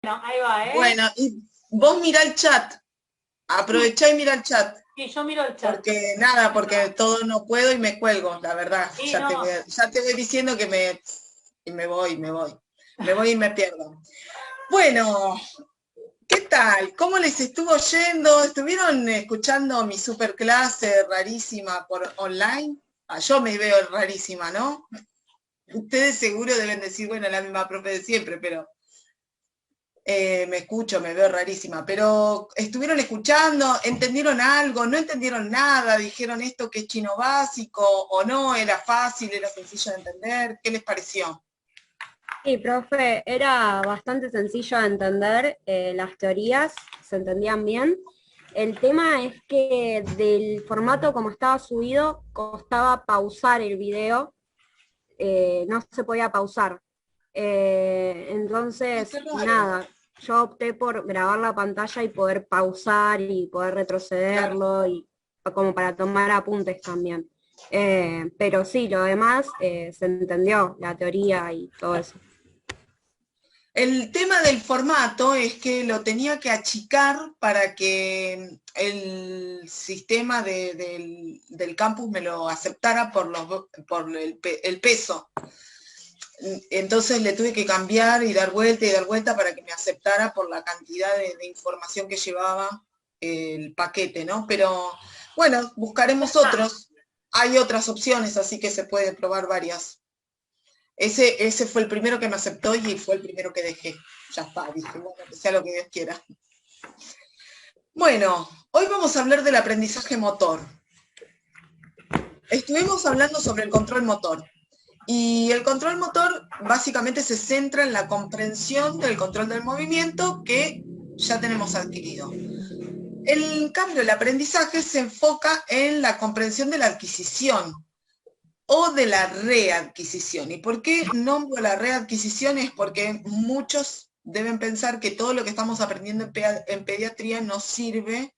Bueno, ahí va, ¿eh? Bueno, y vos mirá el chat, aprovechá y mirá el chat, Sí, yo miro el chat. porque todo no puedo y me cuelgo, la verdad. Sí, Ya te voy diciendo que me voy, me voy y me pierdo. Bueno, ¿qué tal? ¿Cómo les estuvo yendo? ¿Estuvieron escuchando mi superclase rarísima por online? Ah, yo me veo rarísima, ¿no? Ustedes seguro deben decir, bueno, la misma profe de siempre, pero me escucho, me veo rarísima. Pero estuvieron escuchando, ¿entendieron algo? ¿No entendieron nada? ¿Dijeron esto que es chino básico o no? ¿Era fácil, era sencillo de entender? ¿Qué les pareció? Sí, profe, era bastante sencillo de entender, las teorías se entendían bien. El tema es que del formato como estaba subido, costaba pausar el video, no se podía pausar. Entonces, Qué raro. nada, yo opté por grabar la pantalla y poder pausar y poder Claro. retrocederlo y como para tomar apuntes también. Pero sí, lo demás se entendió, la teoría y todo eso. El tema del formato es que lo tenía que achicar para que el sistema del campus me lo aceptara por el peso. Entonces le tuve que cambiar y dar vuelta para que me aceptara por la cantidad de información que llevaba el paquete, ¿no? Pero bueno, buscaremos otros. Hay otras opciones, así que se puede probar varias. Ese fue el primero que me aceptó y fue el primero que dejé. Ya está, dije, bueno, que sea lo que Dios quiera. Bueno, hoy vamos a hablar del aprendizaje motor. Estuvimos hablando sobre el control motor. Y el control motor básicamente se centra en la comprensión del control del movimiento que ya tenemos adquirido. En cambio, el aprendizaje se enfoca en la comprensión de la adquisición o de la readquisición. ¿Y por qué nombro la readquisición? Es porque muchos deben pensar que todo lo que estamos aprendiendo en pediatría nos sirve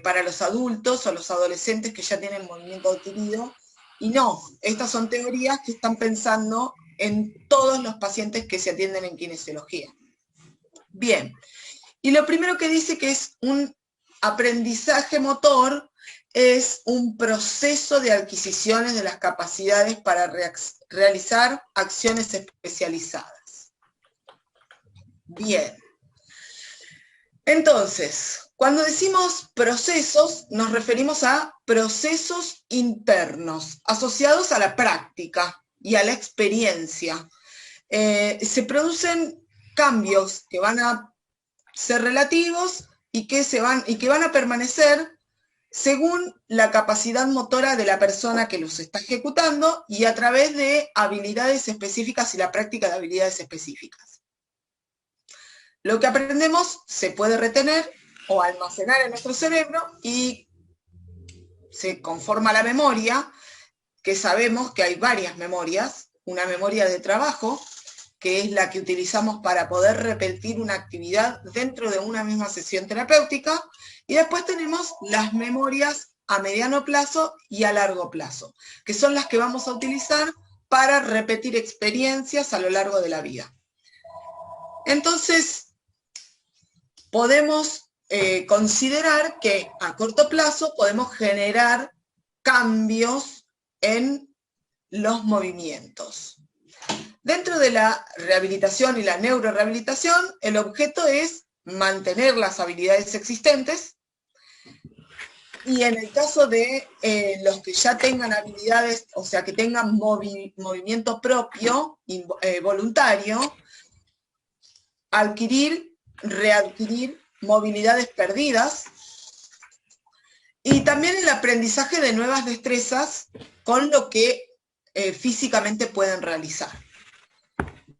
para los adultos o los adolescentes que ya tienen movimiento adquirido. Y no, estas son teorías que están pensando en todos los pacientes que se atienden en kinesiología. Bien, y lo primero que dice que es un aprendizaje motor es un proceso de adquisiciones de las capacidades para realizar acciones especializadas. Bien. Entonces, cuando decimos procesos, nos referimos a procesos internos asociados a la práctica y a la experiencia. Se producen cambios que van a ser relativos y que van a permanecer según la capacidad motora de la persona que los está ejecutando y a través de habilidades específicas y la práctica de habilidades específicas. Lo que aprendemos se puede retener o almacenar en nuestro cerebro y se conforma la memoria, que sabemos que hay varias memorias, una memoria de trabajo, que es la que utilizamos para poder repetir una actividad dentro de una misma sesión terapéutica, y después tenemos las memorias a mediano plazo y a largo plazo, que son las que vamos a utilizar para repetir experiencias a lo largo de la vida. Entonces, podemos considerar que a corto plazo podemos generar cambios en los movimientos. Dentro de la rehabilitación y la neurorehabilitación, el objeto es mantener las habilidades existentes, y en el caso de los que ya tengan habilidades, o sea, que tengan movimiento propio, voluntario, readquirir movilidades perdidas, y también el aprendizaje de nuevas destrezas con lo que físicamente pueden realizar.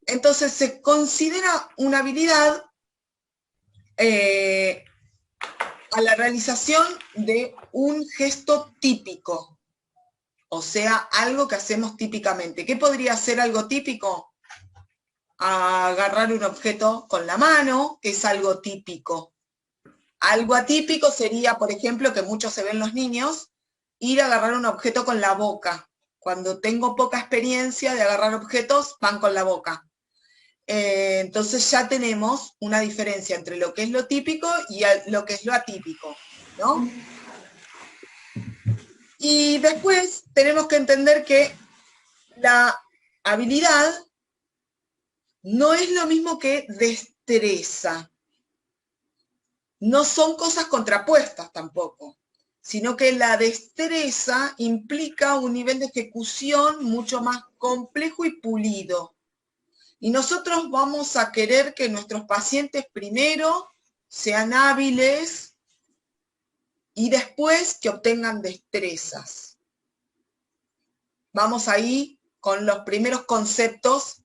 Entonces se considera una habilidad a la realización de un gesto típico, o sea, algo que hacemos típicamente. ¿Qué podría ser algo típico? Agarrar un objeto con la mano, que es algo típico. Algo atípico sería, por ejemplo, que mucho se ven los niños, ir a agarrar un objeto con la boca. Cuando tengo poca experiencia de agarrar objetos, van con la boca. Entonces ya tenemos una diferencia entre lo que es lo típico y lo que es lo atípico, ¿no? Y después tenemos que entender que la habilidad no es lo mismo que destreza. No son cosas contrapuestas tampoco, sino que la destreza implica un nivel de ejecución mucho más complejo y pulido. Y nosotros vamos a querer que nuestros pacientes primero sean hábiles y después que obtengan destrezas. Vamos ahí con los primeros conceptos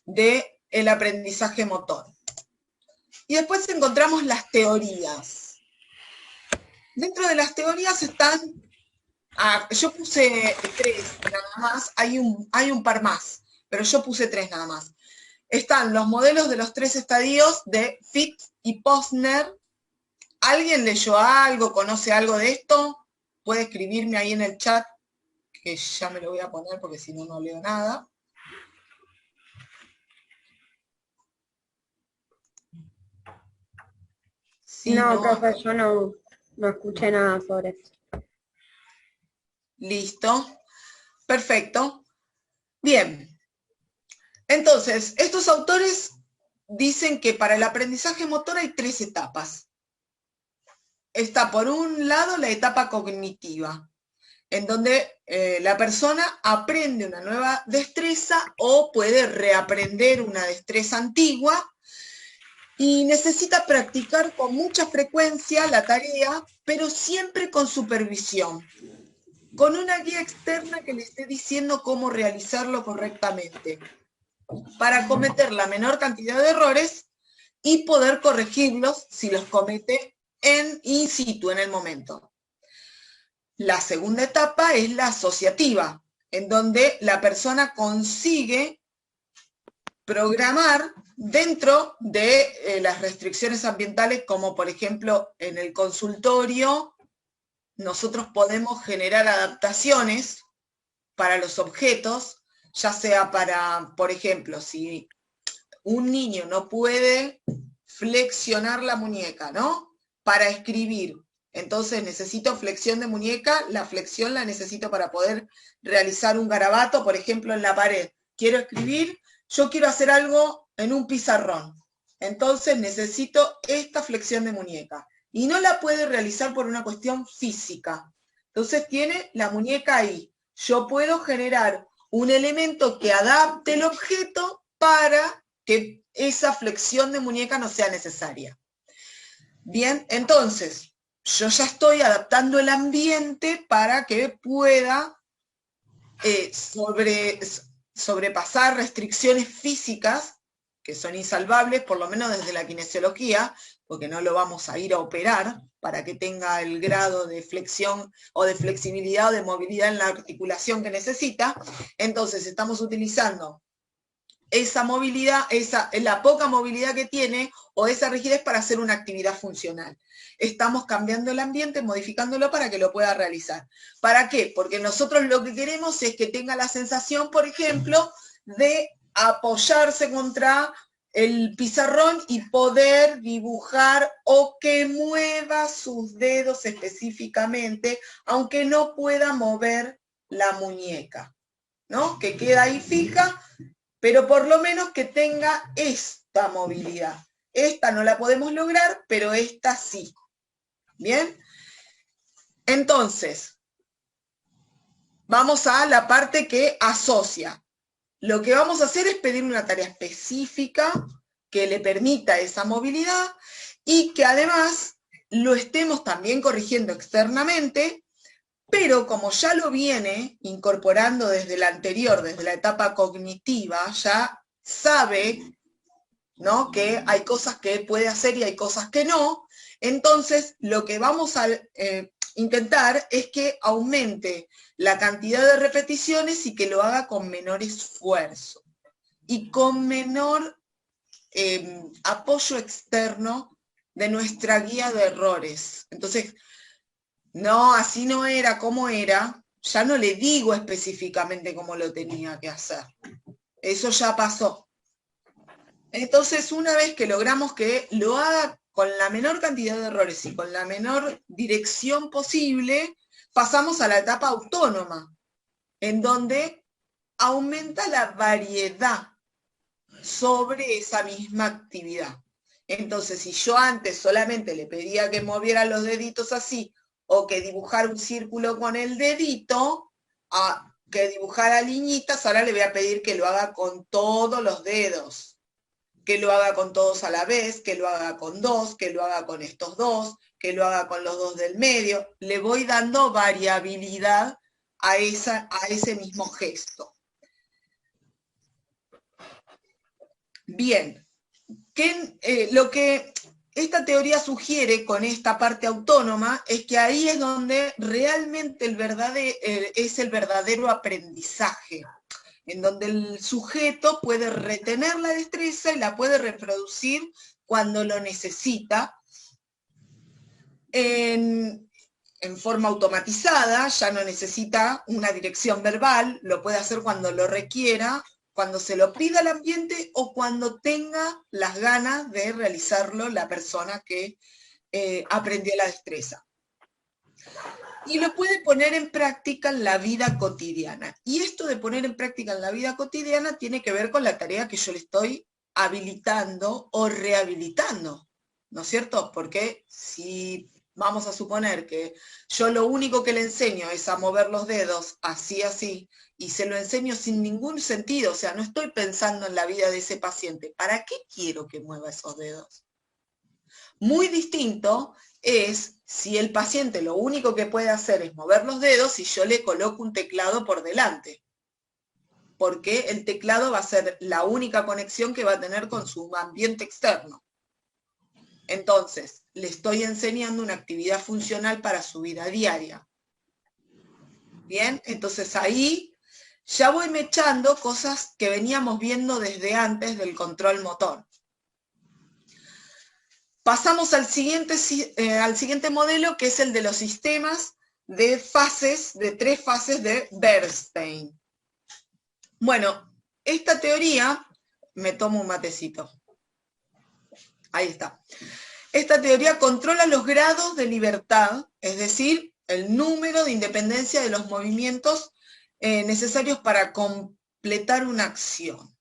del aprendizaje motor. Y después encontramos las teorías. Dentro de las teorías están, yo puse 3 nada más, hay un par más, pero yo puse 3 nada más. Están los modelos de los 3 estadios de Fitz y Posner. ¿Alguien leyó algo, conoce algo de esto? Puede escribirme ahí en el chat, que ya me lo voy a poner porque si no, no leo nada. Sí, no, profe, yo no escuché nada sobre esto. Listo. Perfecto. Bien. Entonces, estos autores dicen que para el aprendizaje motor hay 3 etapas. Está por un lado la etapa cognitiva, en donde la persona aprende una nueva destreza o puede reaprender una destreza antigua y necesita practicar con mucha frecuencia la tarea, pero siempre con supervisión, con una guía externa que le esté diciendo cómo realizarlo correctamente, para cometer la menor cantidad de errores y poder corregirlos si los comete in situ, en el momento. La segunda etapa es la asociativa, en donde la persona consigue programar dentro de las restricciones ambientales, como por ejemplo en el consultorio, nosotros podemos generar adaptaciones para los objetos, ya sea para, por ejemplo, si un niño no puede flexionar la muñeca, ¿no? Para escribir. Entonces necesito flexión de muñeca, la flexión la necesito para poder realizar un garabato, por ejemplo, en la pared. Quiero escribir, yo quiero hacer algo en un pizarrón. Entonces necesito esta flexión de muñeca. Y no la puede realizar por una cuestión física. Entonces tiene la muñeca ahí. Yo puedo generar un elemento que adapte el objeto para que esa flexión de muñeca no sea necesaria. Bien, entonces, yo ya estoy adaptando el ambiente para que pueda sobrepasar restricciones físicas que son insalvables, por lo menos desde la kinesiología, porque no lo vamos a ir a operar para que tenga el grado de flexión o de flexibilidad o de movilidad en la articulación que necesita. Entonces estamos utilizando esa movilidad, la poca movilidad que tiene o esa rigidez para hacer una actividad funcional. Estamos cambiando el ambiente, modificándolo para que lo pueda realizar. ¿Para qué? Porque nosotros lo que queremos es que tenga la sensación, por ejemplo, de apoyarse contra el pizarrón y poder dibujar o que mueva sus dedos específicamente, aunque no pueda mover la muñeca, ¿no? Que queda ahí fija, pero por lo menos que tenga esta movilidad. Esta no la podemos lograr, pero esta sí. ¿Bien? Entonces, vamos a la parte que asocia. Lo que vamos a hacer es pedir una tarea específica que le permita esa movilidad y que además lo estemos también corrigiendo externamente, pero como ya lo viene incorporando desde la anterior, desde la etapa cognitiva, ya sabe, ¿no?, que hay cosas que puede hacer y hay cosas que no. Entonces, lo que vamos a intentar es que aumente la cantidad de repeticiones y que lo haga con menor esfuerzo y con menor apoyo externo de nuestra guía de errores. Entonces, no, así no era, ¿cómo era? Ya no le digo específicamente cómo lo tenía que hacer. Eso ya pasó. Entonces, una vez que logramos que lo haga con la menor cantidad de errores y con la menor dirección posible, pasamos a la etapa autónoma, en donde aumenta la variedad sobre esa misma actividad. Entonces, si yo antes solamente le pedía que moviera los deditos así, o que dibujara un círculo con el dedito, que dibujara liñitas, ahora le voy a pedir que lo haga con todos los dedos, que lo haga con todos a la vez, que lo haga con dos, que lo haga con estos dos, que lo haga con los dos del medio. Le voy dando variabilidad a ese mismo gesto. Bien, lo que esta teoría sugiere con esta parte autónoma es que ahí es donde realmente es el verdadero aprendizaje, en donde el sujeto puede retener la destreza y la puede reproducir cuando lo necesita en forma automatizada, ya no necesita una dirección verbal, lo puede hacer cuando lo requiera, cuando se lo pida al ambiente o cuando tenga las ganas de realizarlo la persona que aprendió la destreza. Y lo puede poner en práctica en la vida cotidiana. Y esto de poner en práctica en la vida cotidiana tiene que ver con la tarea que yo le estoy habilitando o rehabilitando, ¿no es cierto? Porque si vamos a suponer que yo lo único que le enseño es a mover los dedos así, así, y se lo enseño sin ningún sentido, o sea, no estoy pensando en la vida de ese paciente, ¿para qué quiero que mueva esos dedos? Muy distinto es si el paciente lo único que puede hacer es mover los dedos y yo le coloco un teclado por delante, porque el teclado va a ser la única conexión que va a tener con su ambiente externo. Entonces, le estoy enseñando una actividad funcional para su vida diaria. Bien, entonces ahí ya voy mechando cosas que veníamos viendo desde antes del control motor. Pasamos al siguiente modelo, que es el de los sistemas de fases, de 3 fases de Bernstein. Bueno, esta teoría, me tomo un matecito. Ahí está. Esta teoría controla los grados de libertad, es decir, el número de independencia de los movimientos necesarios para completar una acción.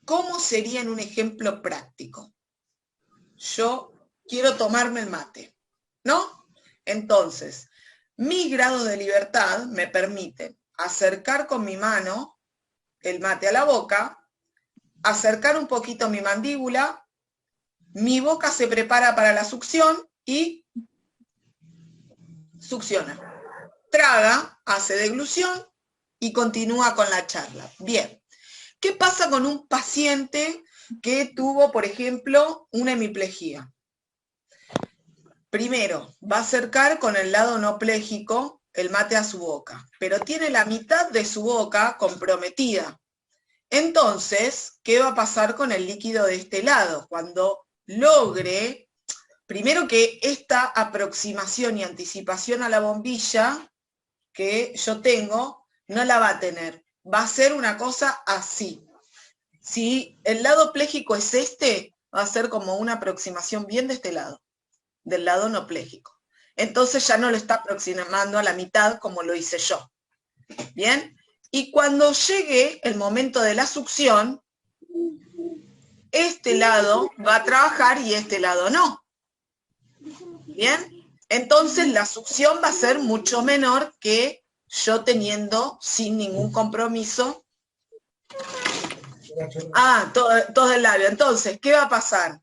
¿Cómo sería en un ejemplo práctico? Yo quiero tomarme el mate, ¿no? Entonces, mis grados de libertad me permiten acercar con mi mano el mate a la boca, acercar un poquito mi mandíbula, mi boca se prepara para la succión y succiona. Traga, hace deglución y continúa con la charla. Bien, ¿qué pasa con un paciente que tuvo, por ejemplo, una hemiplegia? Primero, va a acercar con el lado no pléjico el mate a su boca, pero tiene la mitad de su boca comprometida. Entonces, ¿qué va a pasar con el líquido de este lado? Cuando logre, primero que esta aproximación y anticipación a la bombilla que yo tengo, no la va a tener. Va a ser una cosa así. Si el lado pléjico es este, va a ser como una aproximación bien de este lado, del lado no pléjico. Entonces ya no lo está aproximando a la mitad como lo hice yo. ¿Bien? Y cuando llegue el momento de la succión, este lado va a trabajar y este lado no. ¿Bien? Entonces la succión va a ser mucho menor que yo teniendo sin ningún compromiso. Todo el labio. Entonces, ¿qué va a pasar?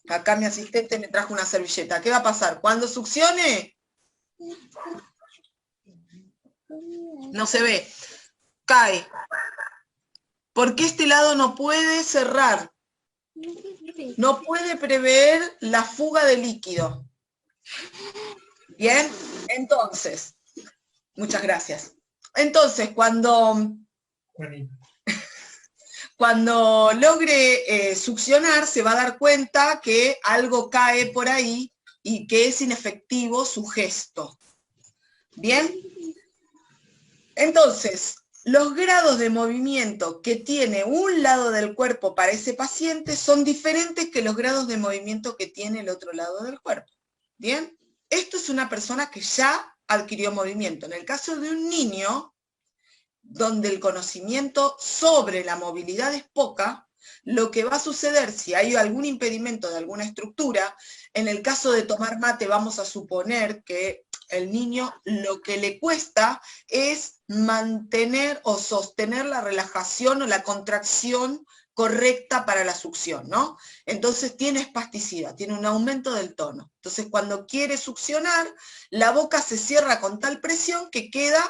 Acá mi asistente me trajo una servilleta. ¿Qué va a pasar? Cuando succione, no se ve, cae. Porque este lado no puede cerrar. No puede prever la fuga de líquido. Bien, entonces, muchas gracias. Entonces, cuando logre succionar, se va a dar cuenta que algo cae por ahí y que es inefectivo su gesto. Bien, entonces, los grados de movimiento que tiene un lado del cuerpo para ese paciente son diferentes que los grados de movimiento que tiene el otro lado del cuerpo. ¿Bien? Esto es una persona que ya adquirió movimiento. En el caso de un niño, donde el conocimiento sobre la movilidad es poca, lo que va a suceder si hay algún impedimento de alguna estructura, en el caso de tomar mate vamos a suponer que el niño lo que le cuesta es mantener o sostener la relajación o la contracción correcta para la succión, ¿no? Entonces tiene espasticidad, tiene un aumento del tono. Entonces cuando quiere succionar, la boca se cierra con tal presión que queda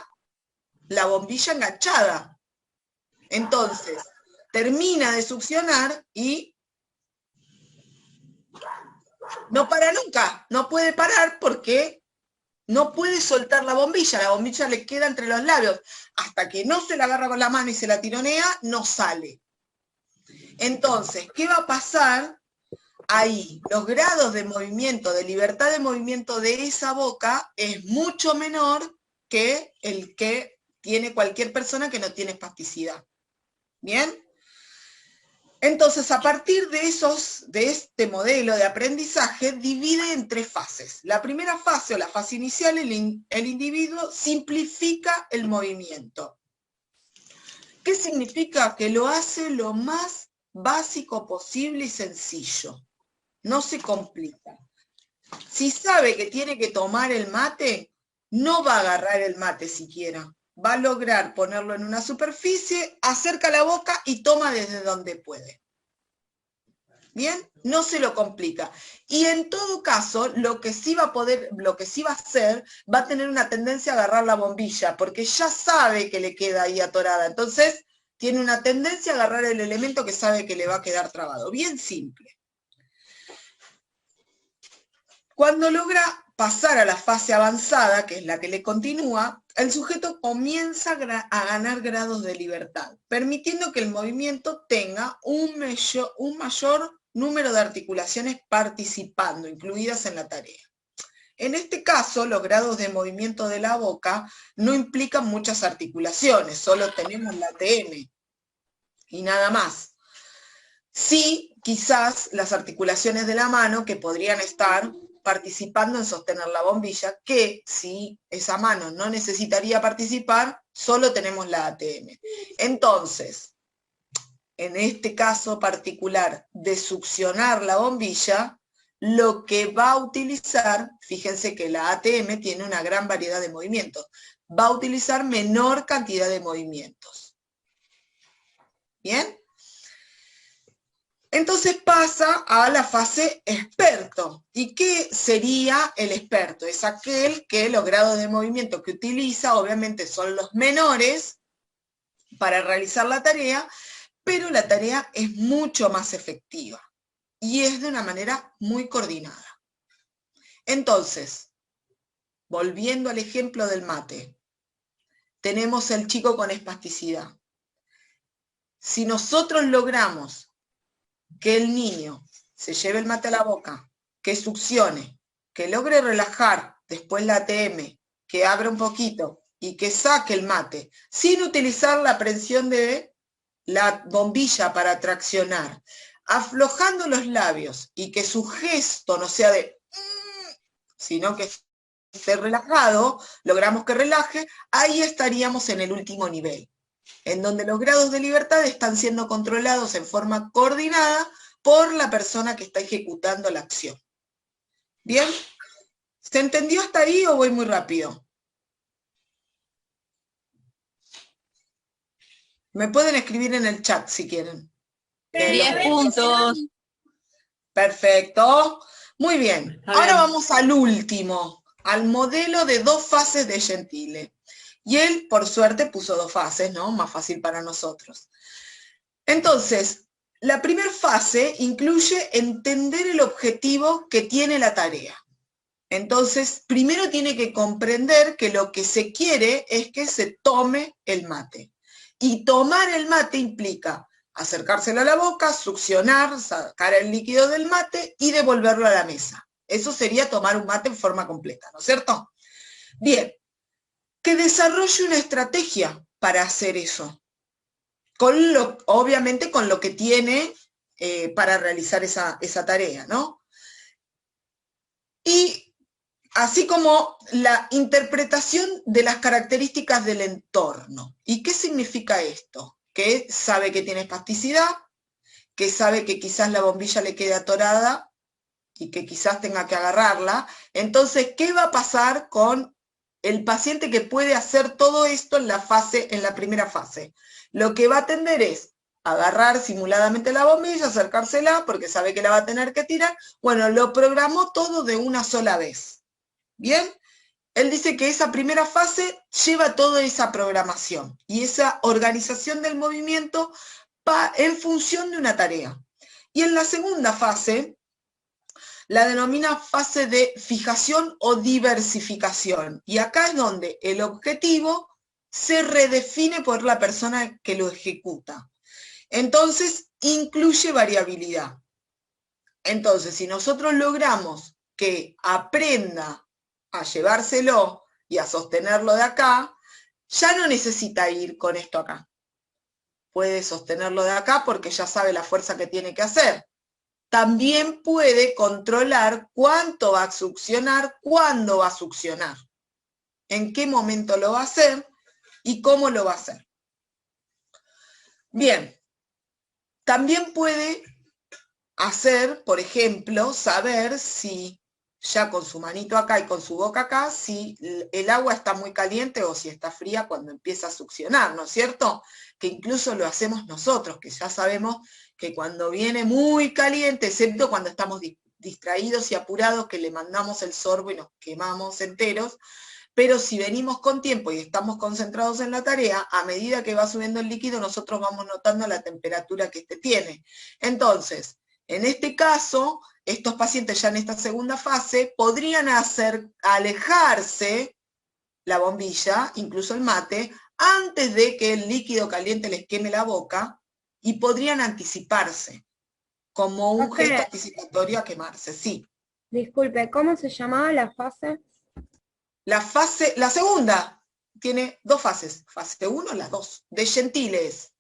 la bombilla enganchada. Entonces, termina de succionar y no para nunca, no puede parar porque no puede soltar la bombilla le queda entre los labios. Hasta que no se la agarra con la mano y se la tironea, no sale. Entonces, ¿qué va a pasar? Ahí, los grados de movimiento, de libertad de movimiento de esa boca es mucho menor que el que tiene cualquier persona que no tiene espasticidad. ¿Bien? Entonces, a partir de este modelo de aprendizaje, divide en 3 fases. La primera fase, o la fase inicial, el individuo simplifica el movimiento. ¿Qué significa? Que lo hace lo más básico posible y sencillo. No se complica. Si sabe que tiene que tomar el mate, no va a agarrar el mate siquiera. Va a lograr ponerlo en una superficie, acerca la boca y toma desde donde puede. ¿Bien? No se lo complica. Y en todo caso, lo que sí va a hacer, va a tener una tendencia a agarrar la bombilla, porque ya sabe que le queda ahí atorada. Entonces, tiene una tendencia a agarrar el elemento que sabe que le va a quedar trabado. Bien simple. Cuando logra pasar a la fase avanzada, que es la que le continúa, el sujeto comienza a ganar grados de libertad, permitiendo que el movimiento tenga un mayor número de articulaciones participando, incluidas en la tarea. En este caso, los grados de movimiento de la boca no implican muchas articulaciones, solo tenemos la ATM y nada más. Sí, quizás las articulaciones de la mano que podrían estar participando en sostener la bombilla, que si esa mano no necesitaría participar, solo tenemos la ATM. Entonces, en este caso particular de succionar la bombilla, lo que va a utilizar, fíjense que la ATM tiene una gran variedad de movimientos, va a utilizar menor cantidad de movimientos. ¿Bien? Entonces pasa a la fase experto. ¿Y qué sería el experto? Es aquel que los grados de movimiento que utiliza, obviamente son los menores para realizar la tarea, pero la tarea es mucho más efectiva y es de una manera muy coordinada. Entonces, volviendo al ejemplo del mate, tenemos el chico con espasticidad. Si nosotros logramos que el niño se lleve el mate a la boca, que succione, que logre relajar después la ATM, que abra un poquito y que saque el mate, sin utilizar la presión de la bombilla para traccionar, aflojando los labios y que su gesto no sea de sino que esté relajado, logramos que relaje, ahí estaríamos en el último nivel, en donde los grados de libertad están siendo controlados en forma coordinada por la persona que está ejecutando la acción. ¿Bien? ¿Se entendió hasta ahí o voy muy rápido? Me pueden escribir en el chat si quieren. 10 puntos. Perfecto. Muy bien. Ahora vamos al último, al modelo de 2 fases de Gentile. Y él, por suerte, puso 2 fases, ¿no? Más fácil para nosotros. Entonces, la primera fase incluye entender el objetivo que tiene la tarea. Entonces, primero tiene que comprender que lo que se quiere es que se tome el mate. Y tomar el mate implica acercárselo a la boca, succionar, sacar el líquido del mate y devolverlo a la mesa. Eso sería tomar un mate en forma completa, ¿no es cierto? Bien, que desarrolle una estrategia para hacer eso. Obviamente con lo que tiene para realizar esa tarea, ¿no? Y así como la interpretación de las características del entorno. ¿Y qué significa esto? Que sabe que tiene espasticidad, que sabe que quizás la bombilla le quede atorada y que quizás tenga que agarrarla. Entonces, ¿qué va a pasar con el paciente que puede hacer todo esto en la primera fase? Lo que va a tender es agarrar simuladamente la bombilla, acercársela porque sabe que la va a tener que tirar. Bueno, lo programó todo de una sola vez. ¿Bien? Él dice que esa primera fase lleva toda esa programación y esa organización del movimiento en función de una tarea. Y en la segunda fase, la denomina fase de fijación o diversificación. Y acá es donde el objetivo se redefine por la persona que lo ejecuta. Entonces, incluye variabilidad. Entonces, si nosotros logramos que aprenda a llevárselo y a sostenerlo de acá, ya no necesita ir con esto acá. Puede sostenerlo de acá porque ya sabe la fuerza que tiene que hacer. También puede controlar cuánto va a succionar, cuándo va a succionar, en qué momento lo va a hacer y cómo lo va a hacer. Bien, también puede hacer, por ejemplo, saber si ya con su manito acá y con su boca acá, si el agua está muy caliente o si está fría cuando empieza a succionar, ¿no es cierto? Que incluso lo hacemos nosotros, que ya sabemos que cuando viene muy caliente, excepto cuando estamos distraídos y apurados, que le mandamos el sorbo y nos quemamos enteros, pero si venimos con tiempo y estamos concentrados en la tarea, a medida que va subiendo el líquido, nosotros vamos notando la temperatura que este tiene. Entonces, en este caso, estos pacientes ya en esta segunda fase podrían alejarse la bombilla, incluso el mate, antes de que el líquido caliente les queme la boca y podrían anticiparse, como un gesto anticipatorio a quemarse, sí. Disculpe, ¿cómo se llamaba la fase? La segunda tiene dos fases, fase 1 y la 2, de Gentiles.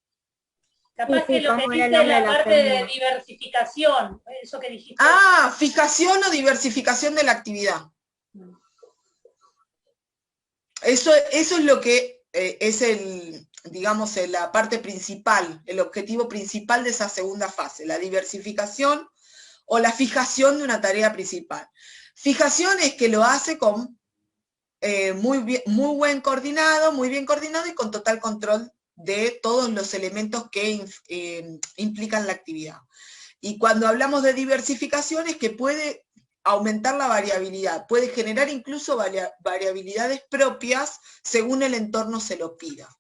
Capaz que lo que dijiste es la parte de diversificación, eso que dijiste. Ah, fijación o diversificación de la actividad. Eso es lo que es digamos, la parte principal, el objetivo principal de esa segunda fase, la diversificación o la fijación de una tarea principal. Fijación es que lo hace con muy bien coordinado y con total control de todos los elementos que implican la actividad. Y cuando hablamos de diversificación es que puede aumentar la variabilidad, puede generar incluso variabilidades propias según el entorno se lo pida.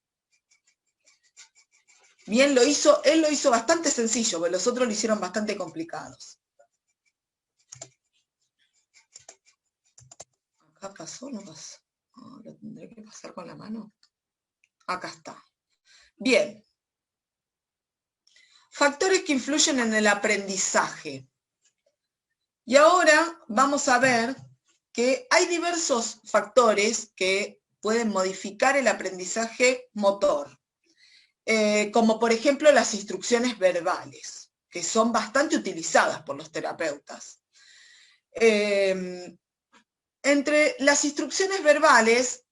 Bien, él lo hizo bastante sencillo, pero los otros lo hicieron bastante complicados. ¿Acá pasó o no pasó? Oh, ¿lo tendré que pasar con la mano? Acá está. Bien. Factores que influyen en el aprendizaje. Y ahora vamos a ver que hay diversos factores que pueden modificar el aprendizaje motor. Como por ejemplo las instrucciones verbales, que son bastante utilizadas por los terapeutas. Entre las instrucciones verbales,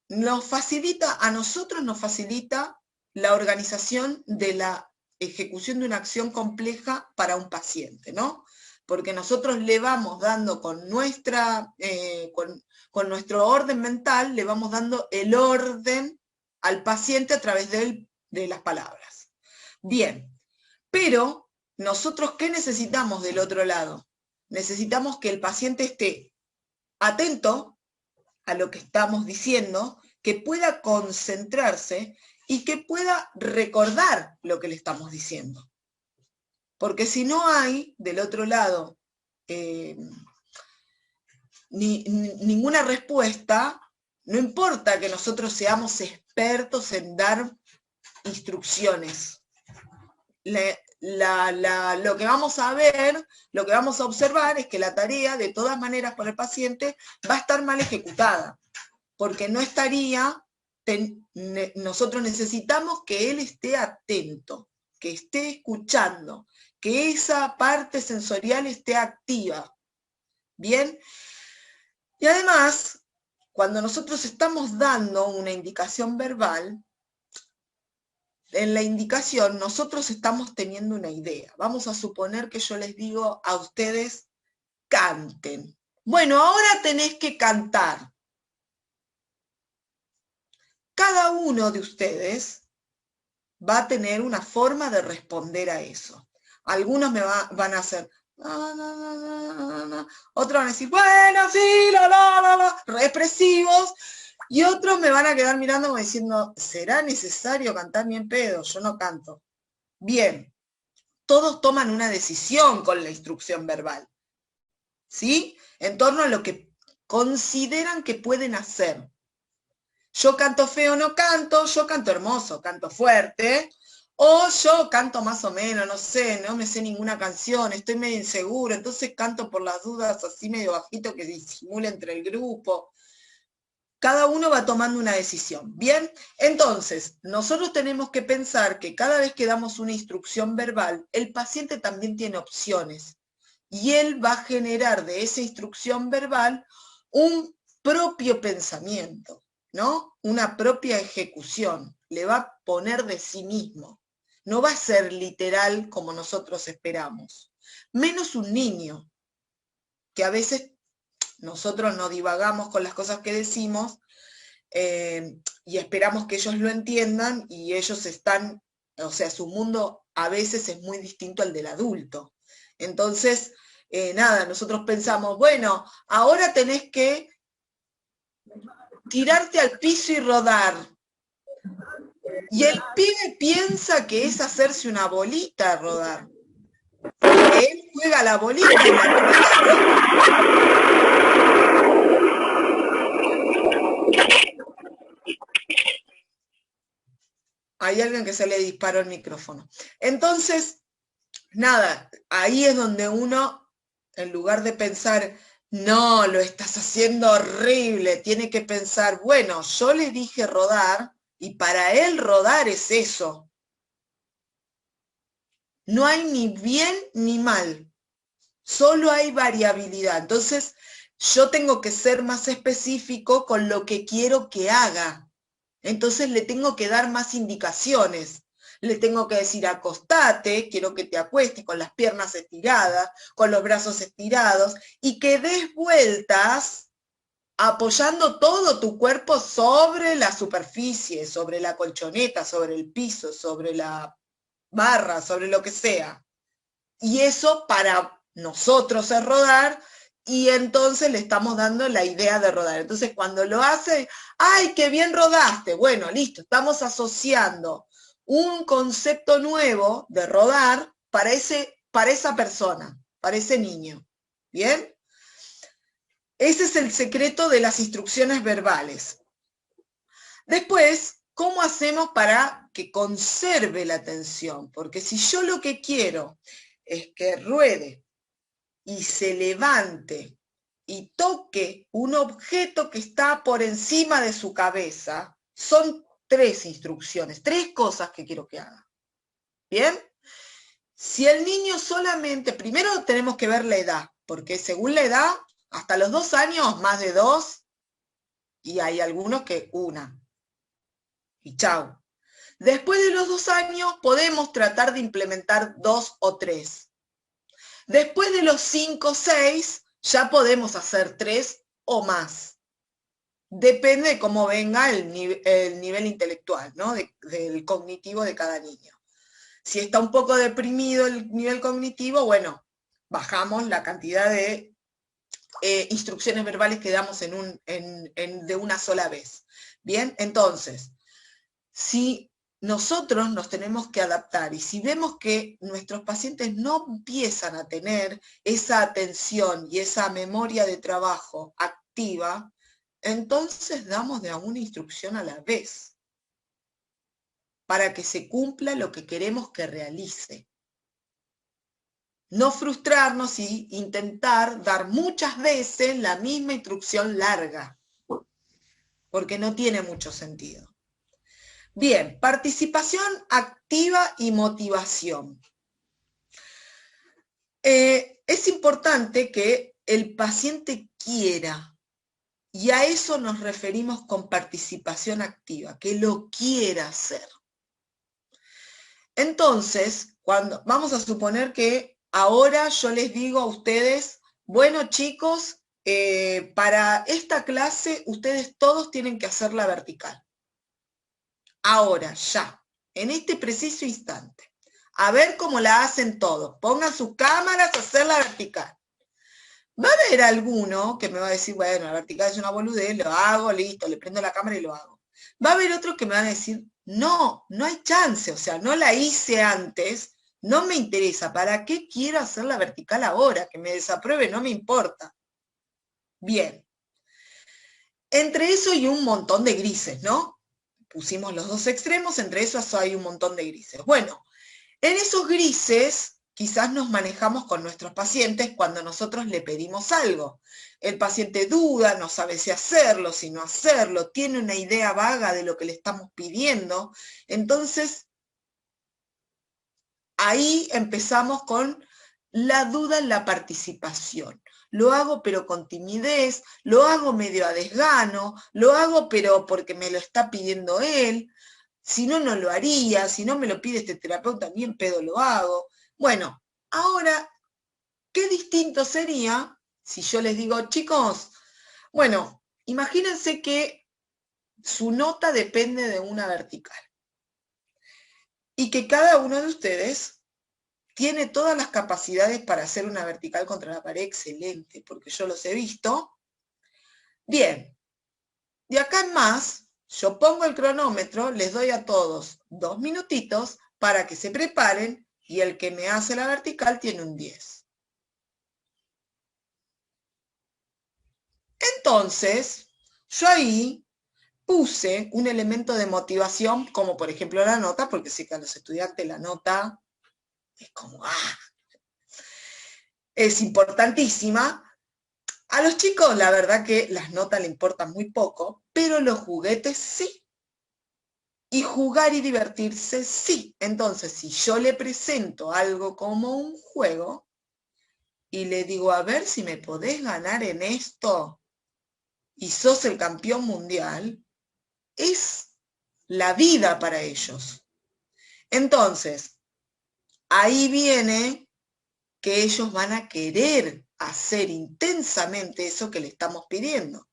a nosotros nos facilita la organización de la ejecución de una acción compleja para un paciente, ¿no? Porque nosotros le vamos dando con nuestro orden mental, le vamos dando el orden al paciente a través de las palabras. Bien, pero nosotros, ¿qué necesitamos del otro lado? Necesitamos que el paciente esté atento a lo que estamos diciendo, que pueda concentrarse y que pueda recordar lo que le estamos diciendo. Porque si no hay del otro lado ninguna respuesta, no importa que nosotros seamos expertos en dar instrucciones. Lo que vamos a ver, lo que vamos a observar es que la tarea, de todas maneras, por el paciente, va a estar mal ejecutada, porque no estaría nosotros necesitamos que él esté atento, que esté escuchando, que esa parte sensorial esté activa. ¿Bien? Y además, cuando nosotros estamos dando una indicación verbal, en la indicación nosotros estamos teniendo una idea. Vamos a suponer que yo les digo a ustedes, canten. Bueno, ahora tenés que cantar. Cada uno de ustedes va a tener una forma de responder a eso. Algunos van a hacer, otros van a decir, bueno, sí, expresivos, y otros me van a quedar mirando como diciendo, ¿será necesario cantar bien pedo? Yo no canto. Bien, todos toman una decisión con la instrucción verbal, ¿sí? En torno a lo que consideran que pueden hacer. Yo canto feo, no canto, yo canto hermoso, canto fuerte, o yo canto más o menos, no sé, no me sé ninguna canción, estoy medio inseguro, entonces canto por las dudas así medio bajito que disimule entre el grupo. Cada uno va tomando una decisión, ¿bien? Entonces, nosotros tenemos que pensar que cada vez que damos una instrucción verbal, el paciente también tiene opciones, y él va a generar de esa instrucción verbal un propio pensamiento, ¿no? Una propia ejecución, le va a poner de sí mismo. No va a ser literal como nosotros esperamos. Menos un niño, que a veces nosotros no divagamos con las cosas que decimos y esperamos que ellos lo entiendan y ellos están, o sea, su mundo a veces es muy distinto al del adulto. Entonces, nada, nosotros pensamos, bueno, ahora tenés que tirarte al piso y rodar. Y el pibe piensa que es hacerse una bolita a rodar. Él juega la bolita y la bolita. Hay alguien que se le disparó el micrófono. Entonces, nada, ahí es donde uno, en lugar de pensar, no, lo estás haciendo horrible, tiene que pensar, bueno, yo le dije rodar, y para él rodar es eso. No hay ni bien ni mal, solo hay variabilidad. Entonces, yo tengo que ser más específico con lo que quiero que haga. Entonces le tengo que dar más indicaciones. Le tengo que decir, acostate, quiero que te acuestes con las piernas estiradas, con los brazos estirados, y que des vueltas apoyando todo tu cuerpo sobre la superficie, sobre la colchoneta, sobre el piso, sobre la barra, sobre lo que sea. Y eso para nosotros es rodar, y entonces le estamos dando la idea de rodar. Entonces cuando lo hace, ¡ay, qué bien rodaste! Bueno, listo, estamos asociando un concepto nuevo de rodar para esa persona, para ese niño. ¿Bien? Ese es el secreto de las instrucciones verbales. Después, ¿cómo hacemos para que conserve la atención? Porque si yo lo que quiero es que ruede y se levante y toque un objeto que está por encima de su cabeza, son 3 instrucciones, 3 cosas que quiero que haga. ¿Bien? Si el niño solamente, primero tenemos que ver la edad, porque según la edad, hasta los 2 años, más de 2, y hay algunos que 1. Y chau. Después de los 2 años podemos tratar de implementar 2 o 3. Después de los 5 o 6 ya podemos hacer 3 o más. Depende de cómo venga el nivel intelectual, ¿no? Del cognitivo de cada niño. Si está un poco deprimido el nivel cognitivo, bueno, bajamos la cantidad de instrucciones verbales que damos de una sola vez. Bien, entonces, si nosotros nos tenemos que adaptar y si vemos que nuestros pacientes no empiezan a tener esa atención y esa memoria de trabajo activa, entonces damos de a una instrucción a la vez para que se cumpla lo que queremos que realice. No frustrarnos y intentar dar muchas veces la misma instrucción larga, porque no tiene mucho sentido. Bien, participación activa y motivación. Es importante que el paciente quiera, y a eso nos referimos con participación activa, que lo quiera hacer. Entonces, vamos a suponer que ahora yo les digo a ustedes, bueno chicos, para esta clase ustedes todos tienen que hacer la vertical. Ahora, ya, en este preciso instante. A ver cómo la hacen todos. Pongan sus cámaras a hacer la vertical. Va a haber alguno que me va a decir, bueno, la vertical es una boludez, lo hago, listo, le prendo la cámara y lo hago. Va a haber otro que me van a decir, no, no hay chance, o sea, no la hice antes, no me interesa, ¿para qué quiero hacer la vertical ahora? Que me desapruebe, no me importa. Bien. Entre eso y un montón de grises, ¿no? Pusimos los dos extremos, entre esos hay un montón de grises. Bueno, en esos grises quizás nos manejamos con nuestros pacientes cuando nosotros le pedimos algo. El paciente duda, no sabe si hacerlo, si no hacerlo, tiene una idea vaga de lo que le estamos pidiendo. Entonces, ahí empezamos con la duda en la participación. Lo hago pero con timidez, lo hago medio a desgano, lo hago pero porque me lo está pidiendo él. Si no, no lo haría, si no me lo pide este terapeuta, ni en pedo lo hago. Bueno, ahora, ¿qué distinto sería si yo les digo, chicos, bueno, imagínense que su nota depende de una vertical y que cada uno de ustedes tiene todas las capacidades para hacer una vertical contra la pared excelente, porque yo los he visto. Bien, de acá en más, yo pongo el cronómetro, les doy a todos 2 minutitos para que se preparen y el que me hace la vertical tiene un 10. Entonces, yo ahí puse un elemento de motivación, como por ejemplo la nota, porque sé que a los estudiantes la nota es como, es importantísima. A los chicos la verdad que las notas le importan muy poco, pero los juguetes sí. Y jugar y divertirse sí. Entonces, si yo le presento algo como un juego y le digo, a ver si me podés ganar en esto y sos el campeón mundial, es la vida para ellos. Entonces, ahí viene que ellos van a querer hacer intensamente eso que le estamos pidiendo.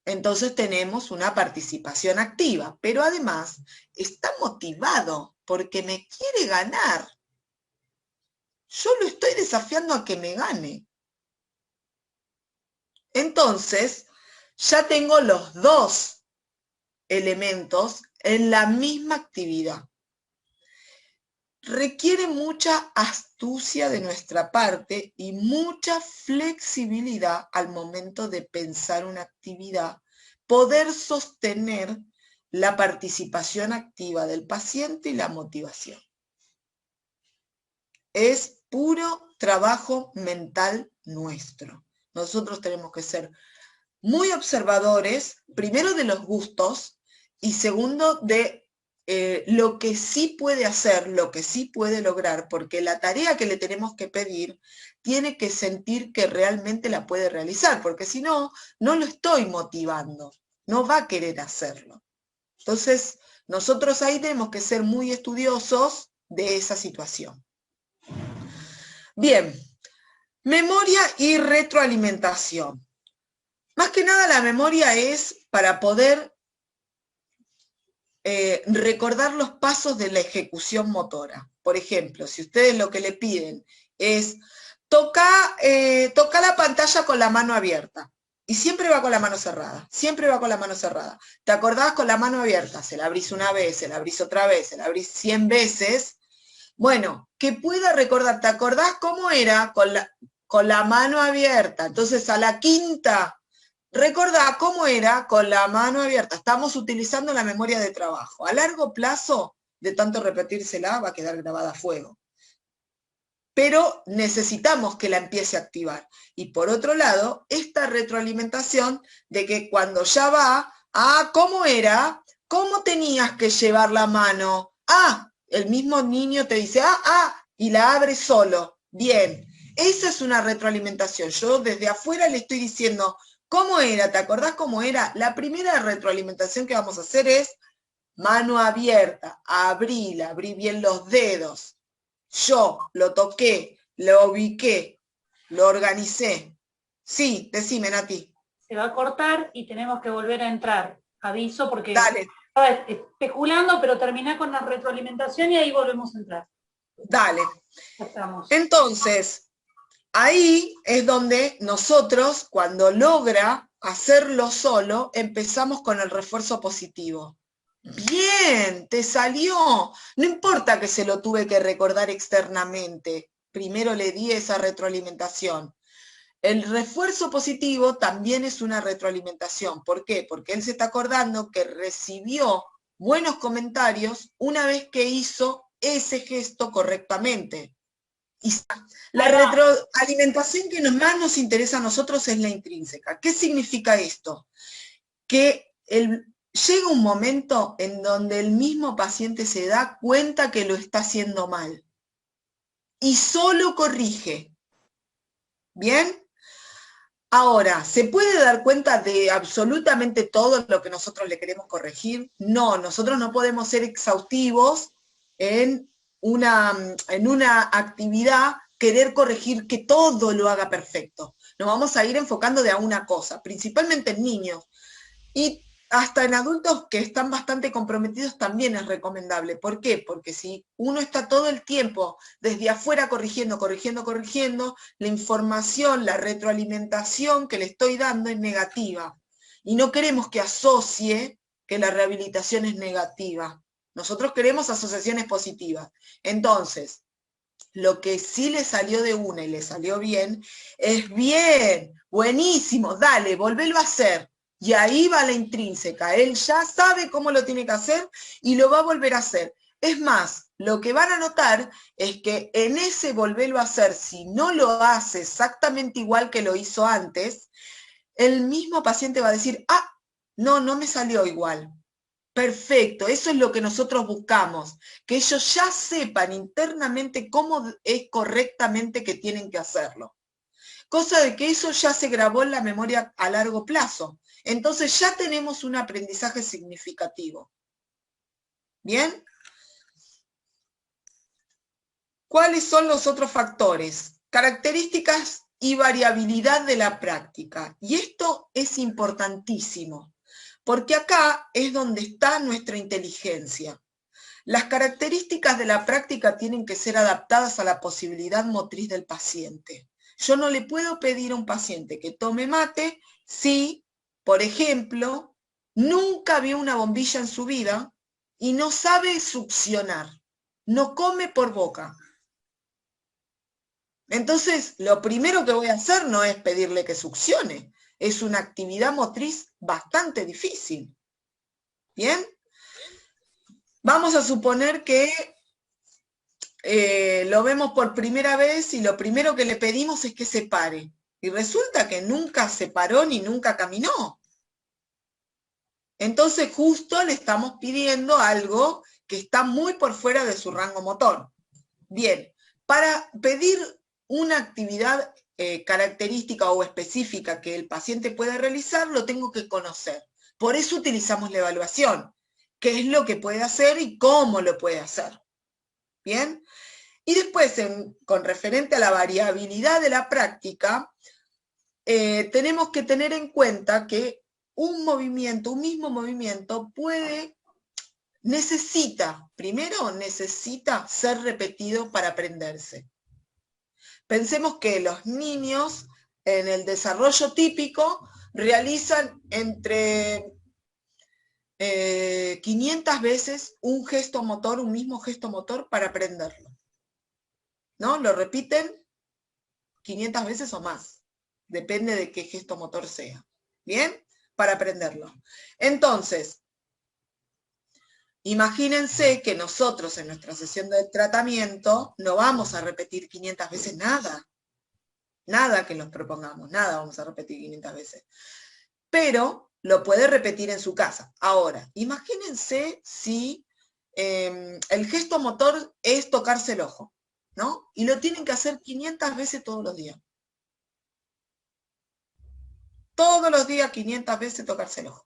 Entonces tenemos una participación activa, pero además está motivado porque me quiere ganar. Yo lo estoy desafiando a que me gane. Entonces, ya tengo los dos elementos en la misma actividad. Requiere mucha astucia de nuestra parte y mucha flexibilidad al momento de pensar una actividad, poder sostener la participación activa del paciente y la motivación. Es puro trabajo mental nuestro. Nosotros tenemos que ser muy observadores, primero de los gustos y segundo de lo que sí puede hacer, lo que sí puede lograr, porque la tarea que le tenemos que pedir tiene que sentir que realmente la puede realizar, porque si no, no lo estoy motivando, no va a querer hacerlo. Entonces, nosotros ahí tenemos que ser muy estudiosos de esa situación. Bien, memoria y retroalimentación. Más que nada la memoria es para poder recordar los pasos de la ejecución motora. Por ejemplo, si ustedes lo que le piden es toca la pantalla con la mano abierta, y siempre va con la mano cerrada, siempre va con la mano cerrada. ¿Te acordás con la mano abierta? Se la abrís una vez, se la abrís otra vez, se la abrís 100 veces. Bueno, que pueda recordar, ¿te acordás cómo era con la mano abierta? Entonces a la quinta, recordá cómo era con la mano abierta. Estamos utilizando la memoria de trabajo. A largo plazo, de tanto repetírsela, va a quedar grabada a fuego. Pero necesitamos que la empiece a activar. Y por otro lado, esta retroalimentación de que cuando ya va, ¿cómo era? ¿cómo tenías que llevar la mano? El mismo niño te dice, y la abre solo. Bien, esa es una retroalimentación. Yo desde afuera le estoy diciendo, ¿cómo era? ¿Te acordás cómo era? La primera retroalimentación que vamos a hacer es mano abierta, abrí bien los dedos. Yo lo toqué, lo ubiqué, lo organicé. Sí, decime, Nati. Se va a cortar y tenemos que volver a entrar. Aviso porque Dale. estaba especulando, pero terminá con la retroalimentación y ahí volvemos a entrar. Dale. Ya estamos. Entonces, ahí es donde nosotros, cuando logra hacerlo solo, empezamos con el refuerzo positivo. Bien, te salió. No importa que se lo tuve que recordar externamente. Primero le di esa retroalimentación. El refuerzo positivo también es una retroalimentación. ¿Por qué? Porque él se está acordando que recibió buenos comentarios una vez que hizo ese gesto correctamente. Y la retroalimentación que más nos interesa a nosotros es la intrínseca. ¿Qué significa esto? Que llega un momento en donde el mismo paciente se da cuenta que lo está haciendo mal y solo corrige. ¿Bien? Ahora, ¿se puede dar cuenta de absolutamente todo lo que nosotros le queremos corregir? No, nosotros no podemos ser exhaustivos en una actividad, querer corregir que todo lo haga perfecto. Nos vamos a ir enfocando de a una cosa, principalmente en niños. Y hasta en adultos que están bastante comprometidos también es recomendable. ¿Por qué? Porque si uno está todo el tiempo desde afuera corrigiendo, la información, la retroalimentación que le estoy dando es negativa. Y no queremos que asocie que la rehabilitación es negativa. Nosotros queremos asociaciones positivas. Entonces, lo que sí le salió de una y le salió bien, es bien, buenísimo, dale, volvélo a hacer. Y ahí va la intrínseca, él ya sabe cómo lo tiene que hacer y lo va a volver a hacer. Es más, lo que van a notar es que en ese volverlo a hacer, si no lo hace exactamente igual que lo hizo antes, el mismo paciente va a decir, no me salió igual. Perfecto, eso es lo que nosotros buscamos, que ellos ya sepan internamente cómo es correctamente que tienen que hacerlo. Cosa de que eso ya se grabó en la memoria a largo plazo. Entonces ya tenemos un aprendizaje significativo. ¿Bien? ¿Cuáles son los otros factores? Características y variabilidad de la práctica. Y esto es importantísimo, porque acá es donde está nuestra inteligencia. Las características de la práctica tienen que ser adaptadas a la posibilidad motriz del paciente. Yo no le puedo pedir a un paciente que tome mate si, por ejemplo, nunca vio una bombilla en su vida y no sabe succionar, no come por boca. Entonces, lo primero que voy a hacer no es pedirle que succione, es una actividad motriz bastante difícil. ¿Bien? Vamos a suponer que lo vemos por primera vez y lo primero que le pedimos es que se pare. Y resulta que nunca se paró ni nunca caminó. Entonces justo le estamos pidiendo algo que está muy por fuera de su rango motor. Bien, para pedir una actividad característica o específica que el paciente pueda realizar, lo tengo que conocer. Por eso utilizamos la evaluación. ¿Qué es lo que puede hacer y cómo lo puede hacer? ¿Bien? Y después, con referente a la variabilidad de la práctica, tenemos que tener en cuenta que un mismo movimiento primero necesita ser repetido para aprenderse. Pensemos que los niños en el desarrollo típico realizan entre 500 veces un mismo gesto motor para aprenderlo. ¿No? Lo repiten 500 veces o más. Depende de qué gesto motor sea. ¿Bien? Para aprenderlo. Entonces, imagínense que nosotros en nuestra sesión de tratamiento no vamos a repetir 500 veces nada. Nada que nos propongamos, nada vamos a repetir 500 veces. pero lo puede repetir en su casa. Ahora, imagínense si el gesto motor es tocarse el ojo, ¿no? Y lo tienen que hacer 500 veces todos los días. Todos los días 500 veces tocarse el ojo.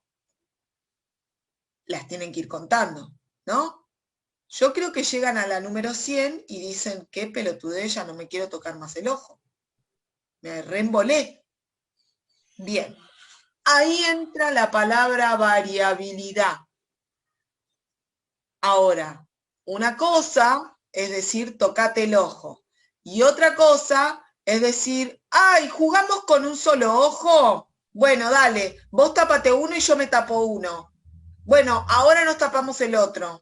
Las tienen que ir contando, ¿no? Yo creo que llegan a la número 100 y dicen, qué pelotudez, ya no me quiero tocar más el ojo. Me reembolé. Bien. Ahí entra la palabra variabilidad. Ahora, una cosa es decir, tocate el ojo. Y otra cosa es decir, ay, ¿jugamos con un solo ojo? Bueno, dale, vos tapate uno y yo me tapo uno. Bueno, ahora nos tapamos el otro.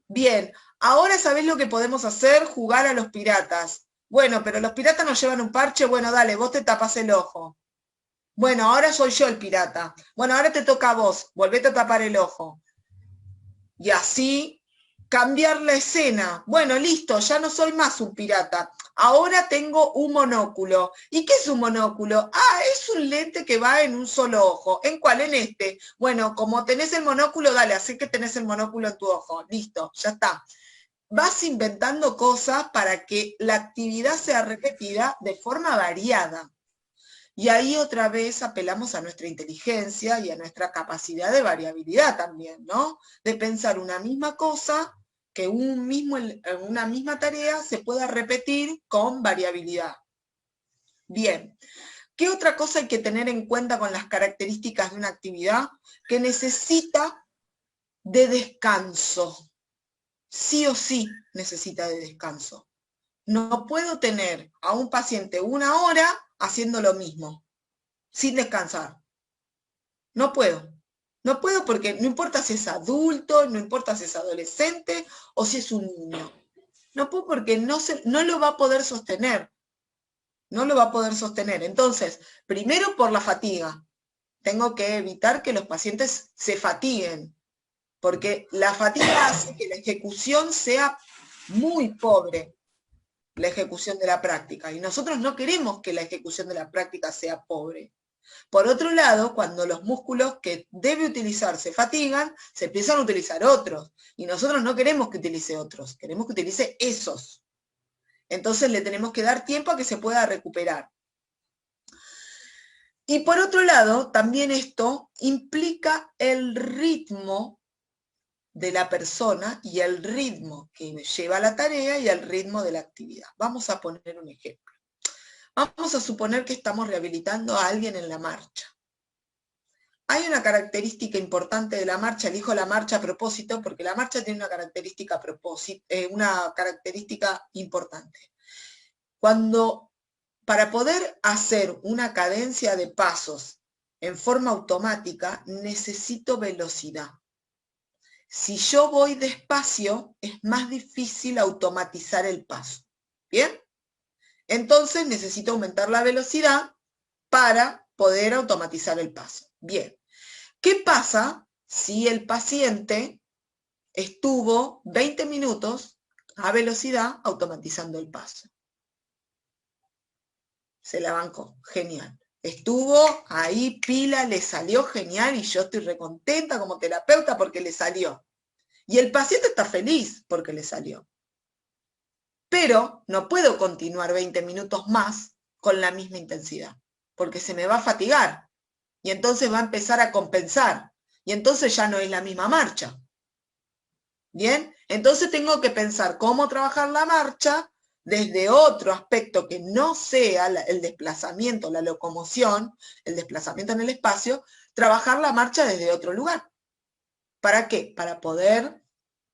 Bien, ahora ¿sabés lo que podemos hacer? Jugar a los piratas. Bueno, pero los piratas nos llevan un parche. Bueno, dale, vos te tapas el ojo. Bueno, ahora soy yo el pirata. Bueno, ahora te toca a vos. Volvete a tapar el ojo. Y así cambiar la escena. Bueno, listo, ya no soy más un pirata. Ahora tengo un monóculo. ¿Y qué es un monóculo? Ah, es un lente que va en un solo ojo. ¿En cuál? En este. Bueno, como tenés el monóculo, dale, así que tenés el monóculo en tu ojo. Listo, ya está. Vas inventando cosas para que la actividad sea repetida de forma variada. Y ahí otra vez apelamos a nuestra inteligencia y a nuestra capacidad de variabilidad también, ¿no? De pensar una misma cosa, que una misma tarea se pueda repetir con variabilidad. Bien, ¿qué otra cosa hay que tener en cuenta con las características de una actividad? Que necesita de descanso. Sí o sí necesita de descanso. No puedo tener a un paciente 1 hora haciendo lo mismo, sin descansar. No puedo. No puedo porque no importa si es adulto, no importa si es adolescente o si es un niño. No puedo porque no lo va a poder sostener. No lo va a poder sostener. Entonces, primero por la fatiga. Tengo que evitar que los pacientes se fatiguen, porque la fatiga hace que la ejecución sea muy pobre, la ejecución de la práctica. Y nosotros no queremos que la ejecución de la práctica sea pobre. Por otro lado, cuando los músculos que debe utilizar se fatigan, se empiezan a utilizar otros. Y nosotros no queremos que utilice otros, queremos que utilice esos. Entonces le tenemos que dar tiempo a que se pueda recuperar. Y por otro lado, también esto implica el ritmo de la persona y el ritmo que lleva la tarea y el ritmo de la actividad. Vamos a poner un ejemplo. Vamos a suponer que estamos rehabilitando a alguien en la marcha. Hay una característica importante de la marcha, elijo la marcha a propósito, porque la marcha tiene una característica importante. Para poder hacer una cadencia de pasos en forma automática, necesito velocidad. Si yo voy despacio, es más difícil automatizar el paso. ¿Bien? Entonces necesito aumentar la velocidad para poder automatizar el paso. Bien. ¿Qué pasa si el paciente estuvo 20 minutos a velocidad automatizando el paso? Se la bancó, genial. Estuvo ahí pila, le salió genial y yo estoy recontenta como terapeuta porque le salió. Y el paciente está feliz porque le salió. Pero no puedo continuar 20 minutos más con la misma intensidad, porque se me va a fatigar. Y entonces va a empezar a compensar. Y entonces ya no es la misma marcha. ¿Bien? Entonces tengo que pensar cómo trabajar la marcha desde otro aspecto que no sea el desplazamiento, la locomoción, el desplazamiento en el espacio, trabajar la marcha desde otro lugar. ¿Para qué? Para poder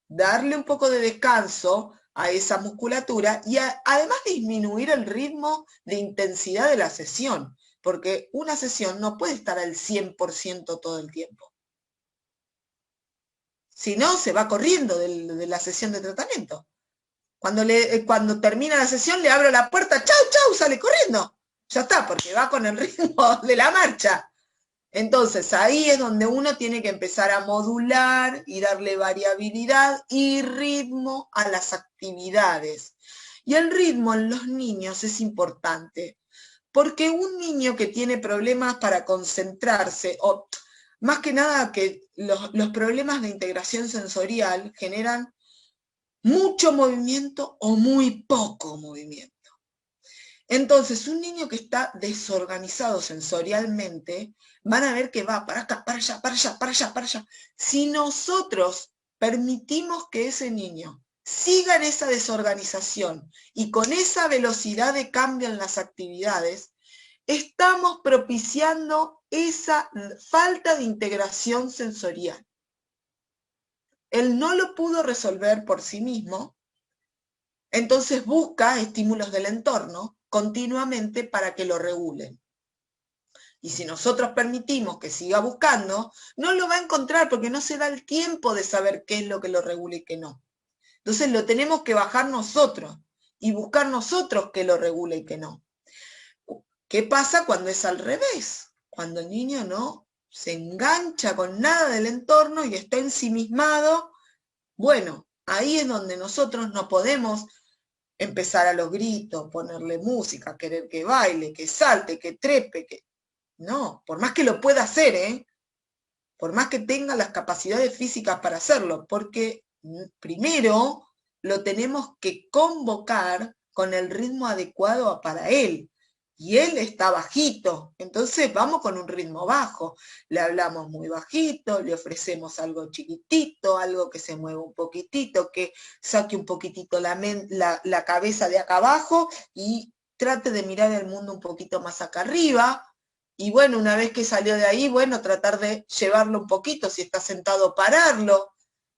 darle un poco de descanso a esa musculatura y además disminuir el ritmo de intensidad de la sesión, porque una sesión no puede estar al 100% todo el tiempo. Si no, se va corriendo de la sesión de tratamiento. Cuando termina la sesión le abro la puerta, chau, chau, sale corriendo. Ya está, porque va con el ritmo de la marcha. Entonces ahí es donde uno tiene que empezar a modular y darle variabilidad y ritmo a las actividades. Y el ritmo en los niños es importante, Porque un niño que tiene problemas para concentrarse, o más que nada que los problemas de integración sensorial generan mucho movimiento o muy poco movimiento. Entonces, un niño que está desorganizado sensorialmente, van a ver que va para acá, para allá, para allá, para allá, para allá. Si nosotros permitimos que ese niño siga en esa desorganización y con esa velocidad de cambio en las actividades, estamos propiciando esa falta de integración sensorial. Él no lo pudo resolver por sí mismo, entonces busca estímulos del entorno continuamente para que lo regulen. Y si nosotros permitimos que siga buscando, no lo va a encontrar porque no se da el tiempo de saber qué es lo que lo regula y qué no. Entonces lo tenemos que bajar nosotros y buscar nosotros qué lo regula y qué no. ¿Qué pasa cuando es al revés? Cuando el niño no se engancha con nada del entorno y está ensimismado, bueno, ahí es donde nosotros no podemos empezar a los gritos, ponerle música, querer que baile, que salte, que trepe, que... No, por más que lo pueda hacer, por más que tenga las capacidades físicas para hacerlo, porque primero lo tenemos que convocar con el ritmo adecuado para él. Y él está bajito, entonces vamos con un ritmo bajo. Le hablamos muy bajito, le ofrecemos algo chiquitito, algo que se mueva un poquitito, que saque un poquitito la cabeza de acá abajo y trate de mirar el mundo un poquito más acá arriba. Y bueno, una vez que salió de ahí, bueno, tratar de llevarlo un poquito, si está sentado, pararlo,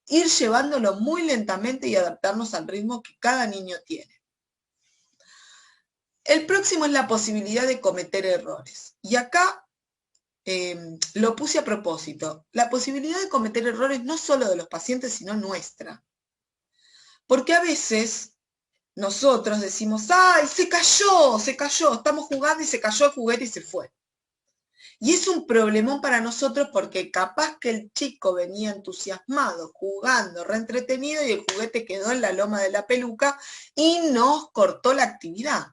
ir llevándolo muy lentamente y adaptarnos al ritmo que cada niño tiene. El próximo es la posibilidad de cometer errores. Y acá lo puse a propósito. La posibilidad de cometer errores no solo de los pacientes, sino nuestra. Porque a veces nosotros decimos, ¡ay, se cayó! Estamos jugando y se cayó el juguete y se fue. Y es un problemón para nosotros porque capaz que el chico venía entusiasmado, jugando, reentretenido y el juguete quedó en la loma de la peluca y nos cortó la actividad.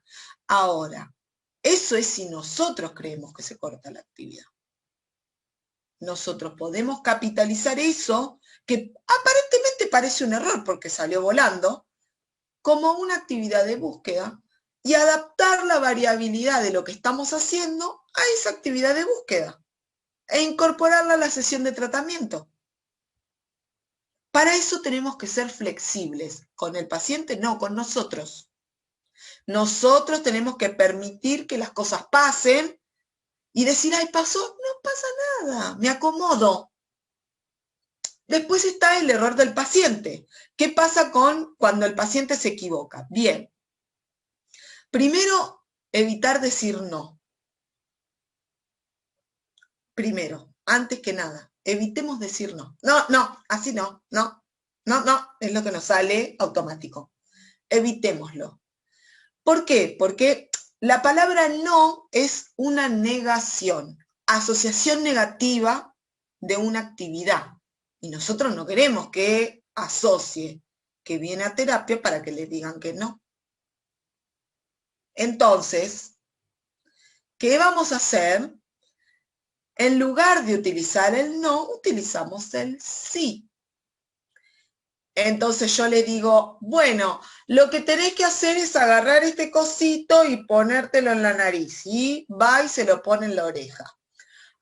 Ahora, eso es si nosotros creemos que se corta la actividad. Nosotros podemos capitalizar eso, que aparentemente parece un error porque salió volando, como una actividad de búsqueda y adaptar la variabilidad de lo que estamos haciendo a esa actividad de búsqueda e incorporarla a la sesión de tratamiento. Para eso tenemos que ser flexibles. Con el paciente no, con nosotros. Nosotros tenemos que permitir que las cosas pasen y decir, ay, pasó, no pasa nada, me acomodo. Después está el error del paciente. ¿Qué pasa cuando el paciente se equivoca? Bien. Primero, evitar decir no. Primero, antes que nada, evitemos decir no. No, no, así no, no, no, no, es lo que nos sale automático. Evitémoslo. ¿Por qué? Porque la palabra no es una negación, asociación negativa de una actividad. Y nosotros no queremos que asocie que viene a terapia para que le digan que no. Entonces, ¿qué vamos a hacer? En lugar de utilizar el no, utilizamos el sí. Entonces yo le digo, bueno, lo que tenés que hacer es agarrar este cosito y ponértelo en la nariz. Y va y se lo pone en la oreja.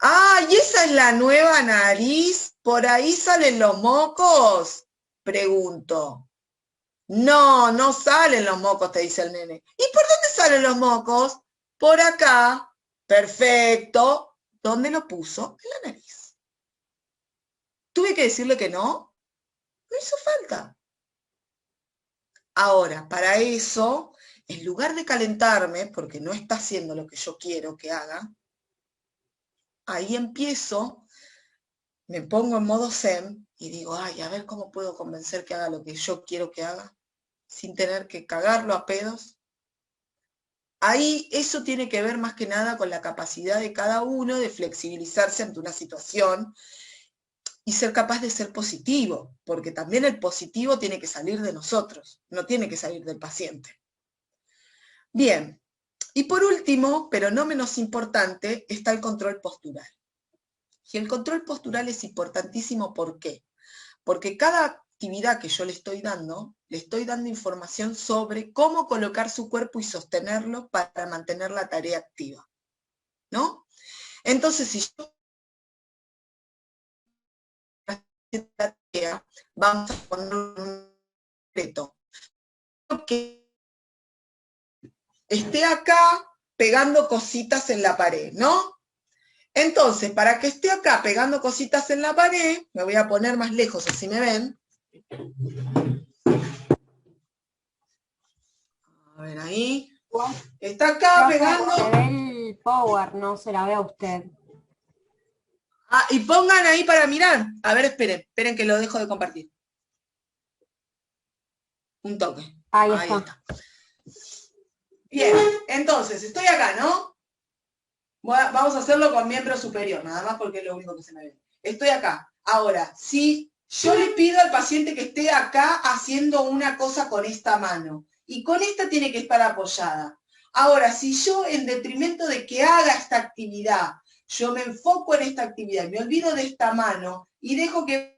Ah, ¿y esa es la nueva nariz? ¿Por ahí salen los mocos? Pregunto. No, no salen los mocos, te dice el nene. ¿Y por dónde salen los mocos? Por acá. Perfecto. ¿Dónde lo puso? En la nariz. ¿Tuve que decirle que no? No hizo falta. Ahora, para eso, en lugar de calentarme, porque no está haciendo lo que yo quiero que haga, ahí empiezo, me pongo en modo zen y digo, ay, a ver cómo puedo convencer que haga lo que yo quiero que haga, sin tener que cagarlo a pedos. Ahí eso tiene que ver más que nada con la capacidad de cada uno de flexibilizarse ante una situación y ser capaz de ser positivo, porque también el positivo tiene que salir de nosotros, no tiene que salir del paciente. Bien, Y por último, pero no menos importante, está el control postural. Y el control postural es importantísimo, ¿por qué? Porque cada actividad que yo le estoy dando información sobre cómo colocar su cuerpo y sostenerlo para mantener la tarea activa, ¿no? Entonces, si yo la tarea, vamos a poner un reto. Que esté acá pegando cositas en la pared, ¿no? Entonces, para que esté acá pegando cositas en la pared, me voy a poner más lejos, así me ven. A ver, ahí. Está acá pegando. Se ve el power, no se la ve a usted. Ah, y pongan ahí para mirar. A ver, esperen que lo dejo de compartir. Un toque. Ahí está. Bien, entonces, estoy acá, ¿no? Vamos a hacerlo con miembro superior, nada más porque es lo único que se me ve. Estoy acá. Ahora, si yo le pido al paciente que esté acá haciendo una cosa con esta mano, y con esta tiene que estar apoyada. Ahora, si yo, en detrimento de que haga esta actividad, yo me enfoco en esta actividad y me olvido de esta mano y dejo que...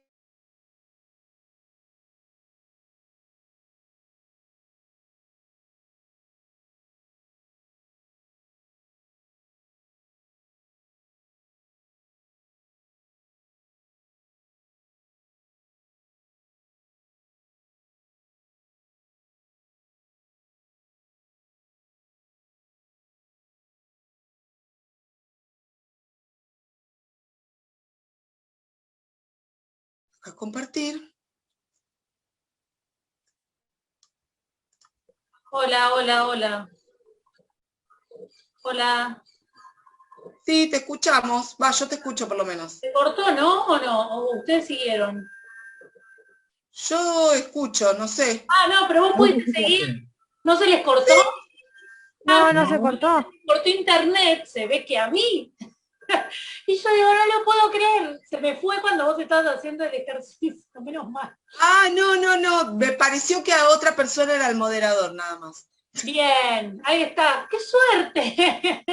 A compartir. Hola, hola, hola. Hola. Sí, te escuchamos. Va, yo te escucho por lo menos. ¿Se cortó, no? ¿O no? ¿O ustedes siguieron? Yo escucho, no sé. Ah, no, pero vos pudiste seguir. ¿No se les cortó? No, no se cortó. Cortó internet, se ve que a mí. Y yo digo, no lo puedo creer. Se me fue cuando vos estabas haciendo el ejercicio, menos mal. Ah, no. Me pareció que a otra persona era el moderador, nada más. Bien, ahí está. ¡Qué suerte!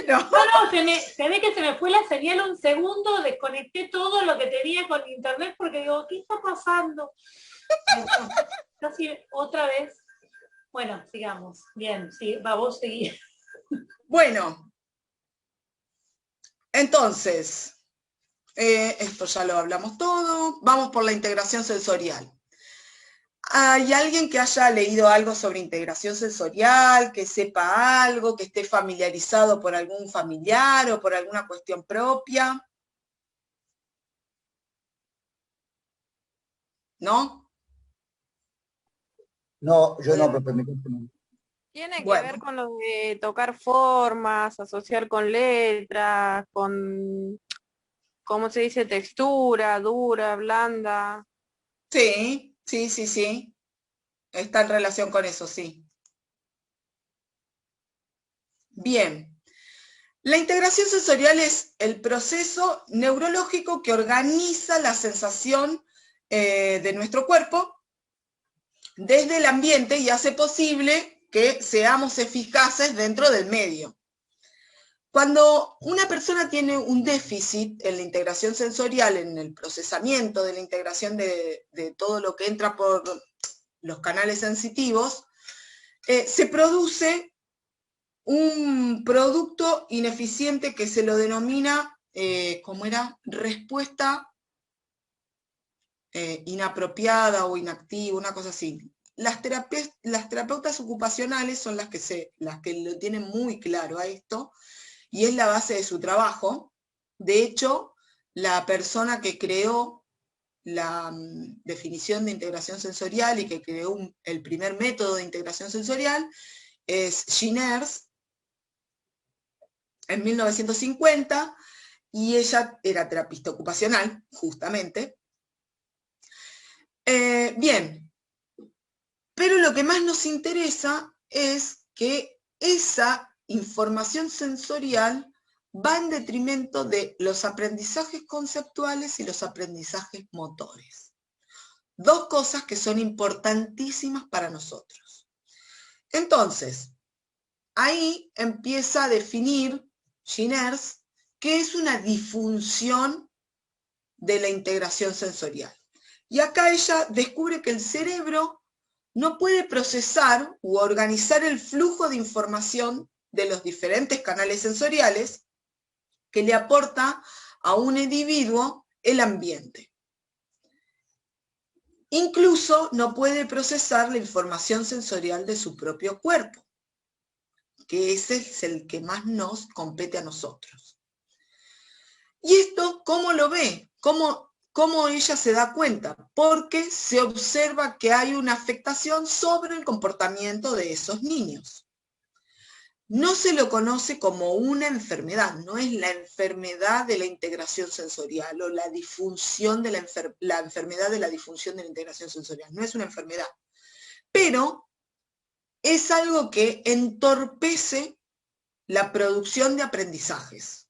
No. No, se ve que se me fue la señal un segundo, desconecté todo lo que tenía con internet porque digo, ¿qué está pasando? Casi otra vez. Bueno, sigamos. Bien, sí, va, vos seguí. Bueno, entonces, esto ya lo hablamos todo. Vamos por la integración sensorial. ¿Hay alguien que haya leído algo sobre integración sensorial, que sepa algo, que esté familiarizado por algún familiar o por alguna cuestión propia? ¿No? No, yo no, pero me cuento. Tiene que Bueno. ver con lo de tocar formas, asociar con letras, con, ¿cómo se dice? Textura, dura, blanda. Sí. Está en relación con eso, sí. Bien. La integración sensorial es el proceso neurológico que organiza la sensación de nuestro cuerpo desde el ambiente y hace posible que seamos eficaces dentro del medio. Cuando una persona tiene un déficit en la integración sensorial, en el procesamiento de la integración de todo lo que entra por los canales sensitivos, se produce un producto ineficiente que se lo denomina, ¿cómo era? Respuesta inapropiada o inactiva, una cosa así. Las terapeutas ocupacionales son las que lo tienen muy claro a esto, y es la base de su trabajo. De hecho, la persona que creó la definición de integración sensorial y que creó el primer método de integración sensorial es Jean Ers, en 1950, y ella era terapista ocupacional, justamente. Bien, pero lo que más nos interesa es que esa información sensorial va en detrimento de los aprendizajes conceptuales y los aprendizajes motores. Dos cosas que son importantísimas para nosotros. Entonces, ahí empieza a definir Ginners qué es una disfunción de la integración sensorial. Y acá ella descubre que el cerebro no puede procesar u organizar el flujo de información de los diferentes canales sensoriales que le aporta a un individuo el ambiente. Incluso no puede procesar la información sensorial de su propio cuerpo, que ese es el que más nos compete a nosotros. ¿Y esto cómo lo ve? ¿Cómo ella se da cuenta? Porque se observa que hay una afectación sobre el comportamiento de esos niños. No se lo conoce como una enfermedad, no es la enfermedad de la integración sensorial o la disfunción de la enfermedad de la disfunción de la integración sensorial, no es una enfermedad. Pero es algo que entorpece la producción de aprendizajes.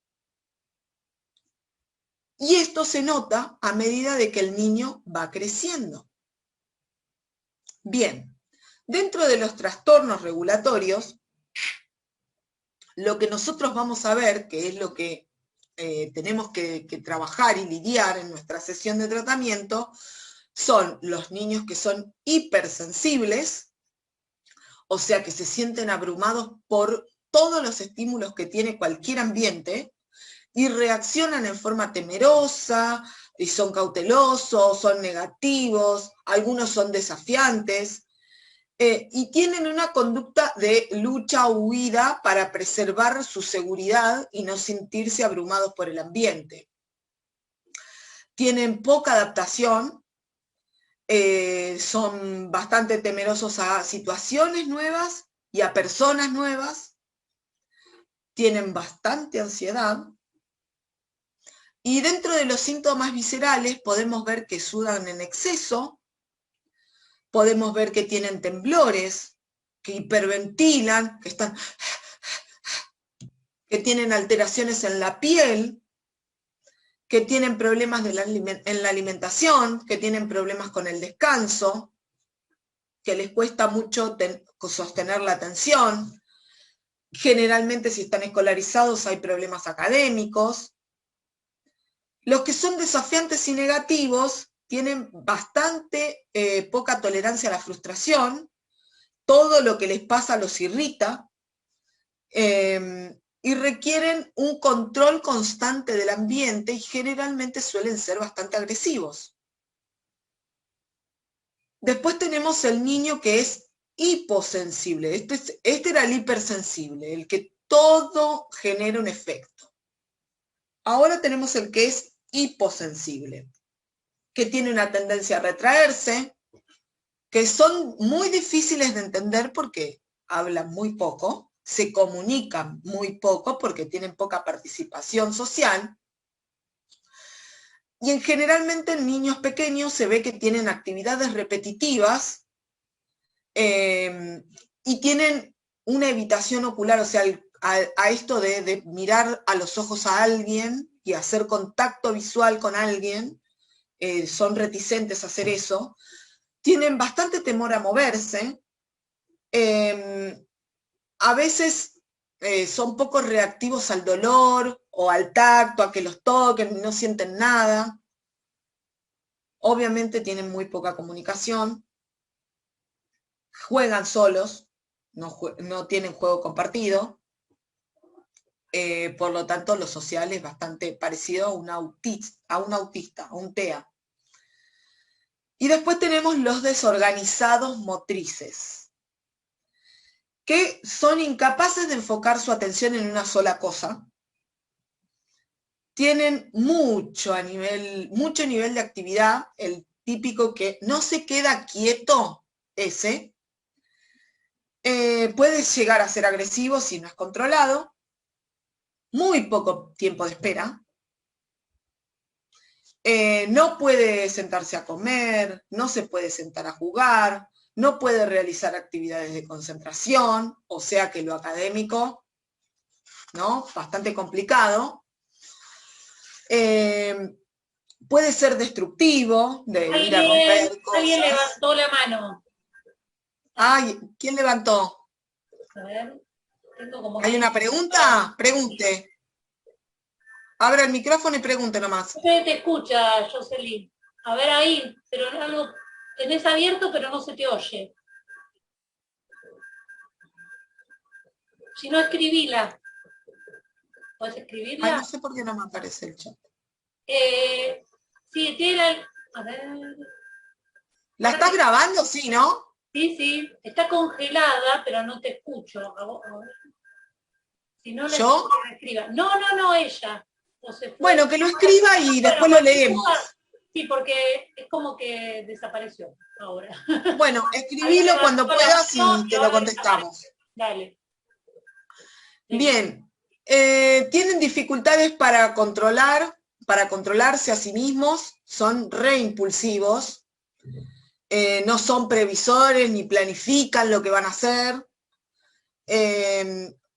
Y esto se nota a medida de que el niño va creciendo. Bien, dentro de los trastornos regulatorios, lo que nosotros vamos a ver, que es lo que tenemos que trabajar y lidiar en nuestra sesión de tratamiento, son los niños que son hipersensibles, o sea, que se sienten abrumados por todos los estímulos que tiene cualquier ambiente, y reaccionan en forma temerosa, y son cautelosos, son negativos, algunos son desafiantes, y tienen una conducta de lucha o huida para preservar su seguridad y no sentirse abrumados por el ambiente. Tienen poca adaptación, son bastante temerosos a situaciones nuevas y a personas nuevas, tienen bastante ansiedad, y dentro de los síntomas viscerales podemos ver que sudan en exceso, podemos ver que tienen temblores, que hiperventilan, que tienen alteraciones en la piel, que tienen problemas en la alimentación, que tienen problemas con el descanso, que les cuesta mucho sostener la atención. Generalmente, si están escolarizados, hay problemas académicos. Los que son desafiantes y negativos tienen bastante poca tolerancia a la frustración, todo lo que les pasa los irrita, y requieren un control constante del ambiente y generalmente suelen ser bastante agresivos. Después tenemos el niño que es hiposensible, este era el hipersensible, el que todo genera un efecto. Ahora tenemos el que es hiposensible, que tiene una tendencia a retraerse, que son muy difíciles de entender porque hablan muy poco, se comunican muy poco porque tienen poca participación social, y generalmente en niños pequeños se ve que tienen actividades repetitivas y tienen una evitación ocular, o sea, a esto de mirar a los ojos a alguien y hacer contacto visual con alguien, son reticentes a hacer eso, tienen bastante temor a moverse, a veces son poco reactivos al dolor o al tacto, a que los toquen, no sienten nada. Obviamente tienen muy poca comunicación, juegan solos, no tienen juego compartido, por lo tanto lo social es bastante parecido a un autista, a un TEA. Y después tenemos los desorganizados motrices, que son incapaces de enfocar su atención en una sola cosa, tienen mucho nivel de actividad, el típico que no se queda quieto, ese, puede llegar a ser agresivo si no es controlado, muy poco tiempo de espera, no puede sentarse a comer, no se puede sentar a jugar, no puede realizar actividades de concentración, o sea que lo académico, ¿no? Bastante complicado. Puede ser destructivo, de ir a romper cosas. Alguien levantó la mano. Ay, ¿quién levantó? A ver. Tengo como ¿Hay una pregunta? Pregunte. Abra el micrófono y pregunte nomás. No se te escucha, Jocelyn. A ver ahí, pero algo tenés abierto, pero no se te oye. Si no, escribila. ¿Puedes Ay, escribirla? no sé por qué no me aparece el chat. Sí, tiene... A ver... ¿La estás grabando? Sí, ¿no? Sí, sí. Está congelada, pero no te escucho. A ver. Si no, le ¿Yo? escriba. No, ella. No se fue. Bueno, que lo escriba y después lo leemos. Sí, porque es como que desapareció ahora. Bueno, escribilo cuando puedas y te lo contestamos. Dale. Bien. Tienen dificultades para controlarse a sí mismos, son reimpulsivos, no son previsores ni planifican lo que van a hacer.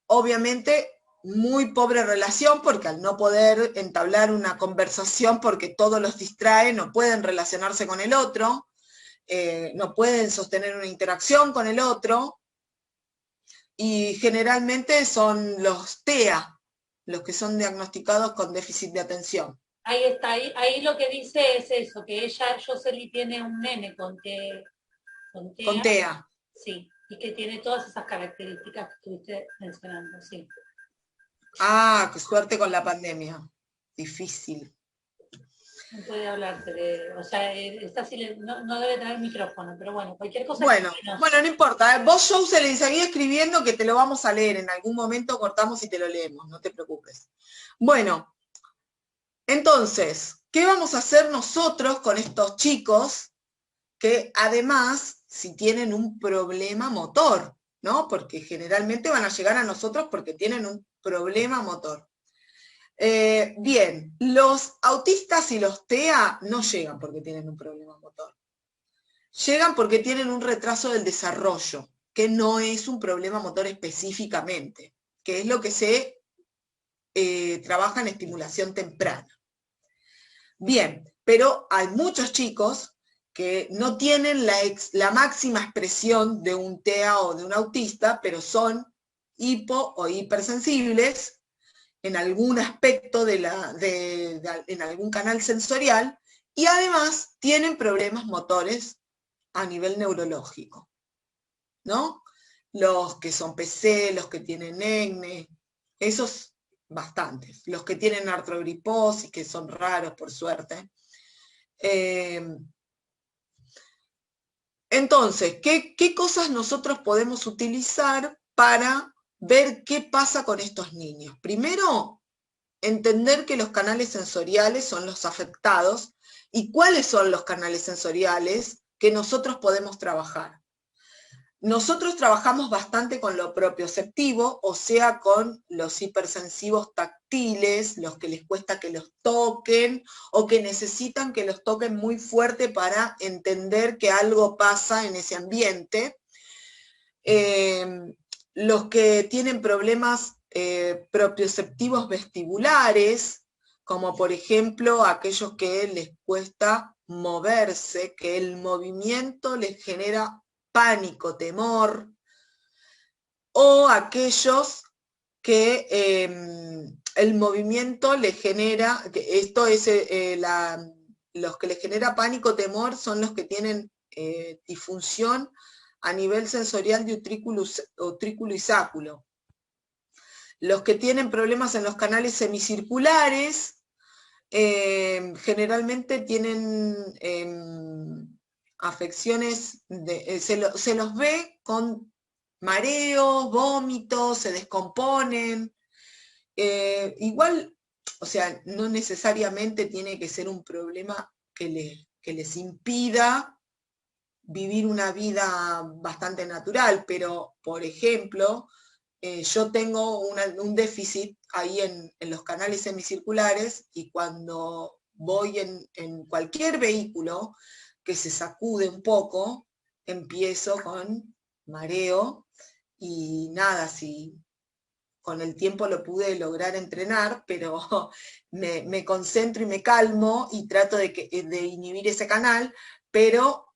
Obviamente, muy pobre relación, porque al no poder entablar una conversación porque todo los distrae, no pueden relacionarse con el otro, no pueden sostener una interacción con el otro, y generalmente son los TEA, los que son diagnosticados con déficit de atención. Ahí está, ahí lo que dice es eso, que ella, Jocelyn, tiene un nene con TEA. Con TEA. Sí, y que tiene todas esas características que estuviste mencionando, sí. Ah, qué suerte con la pandemia. Difícil. No puede hablarte de, o sea, está no debe tener micrófono, pero bueno, cualquier cosa. Bueno, no importa. Vos, Jocelyn, seguí escribiendo que te lo vamos a leer. En algún momento cortamos y te lo leemos, no te preocupes. Bueno, entonces, ¿qué vamos a hacer nosotros con estos chicos que además, si tienen un problema motor, ¿no? Porque generalmente van a llegar a nosotros porque tienen un problema motor. Bien, los autistas y los TEA no llegan porque tienen un problema motor. Llegan porque tienen un retraso del desarrollo, que no es un problema motor específicamente, que es lo que se trabaja en estimulación temprana. Bien, pero hay muchos chicos que no tienen la máxima expresión de un TEA o de un autista, pero son hipo o hipersensibles en algún aspecto en algún canal sensorial, y además tienen problemas motores a nivel neurológico, ¿no? Los que son PC, los que tienen EGNE, esos bastantes. Los que tienen artrogriposis, que son raros por suerte. Entonces, ¿qué cosas nosotros podemos utilizar para ver qué pasa con estos niños? Primero, entender que los canales sensoriales son los afectados y cuáles son los canales sensoriales que nosotros podemos trabajar. Nosotros trabajamos bastante con lo propioceptivo, o sea, con los hipersensivos táctiles, los que les cuesta que los toquen o que necesitan que los toquen muy fuerte para entender que algo pasa en ese ambiente. Los que tienen problemas propioceptivos vestibulares, como por ejemplo aquellos que les cuesta moverse, que el movimiento les genera pánico, temor, o aquellos que el movimiento les genera, esto es los que les genera pánico, temor, son los que tienen disfunción a nivel sensorial de utrículo y sáculo. Los que tienen problemas en los canales semicirculares generalmente tienen afecciones, se los ve con mareos, vómitos, se descomponen. Igual, o sea, no necesariamente tiene que ser un problema que les impida vivir una vida bastante natural, pero, por ejemplo, yo tengo un déficit ahí en los canales semicirculares, y cuando voy en cualquier vehículo que se sacude un poco, empiezo con mareo, y nada, si con el tiempo lo pude lograr entrenar, pero me concentro y me calmo y trato de inhibir ese canal, pero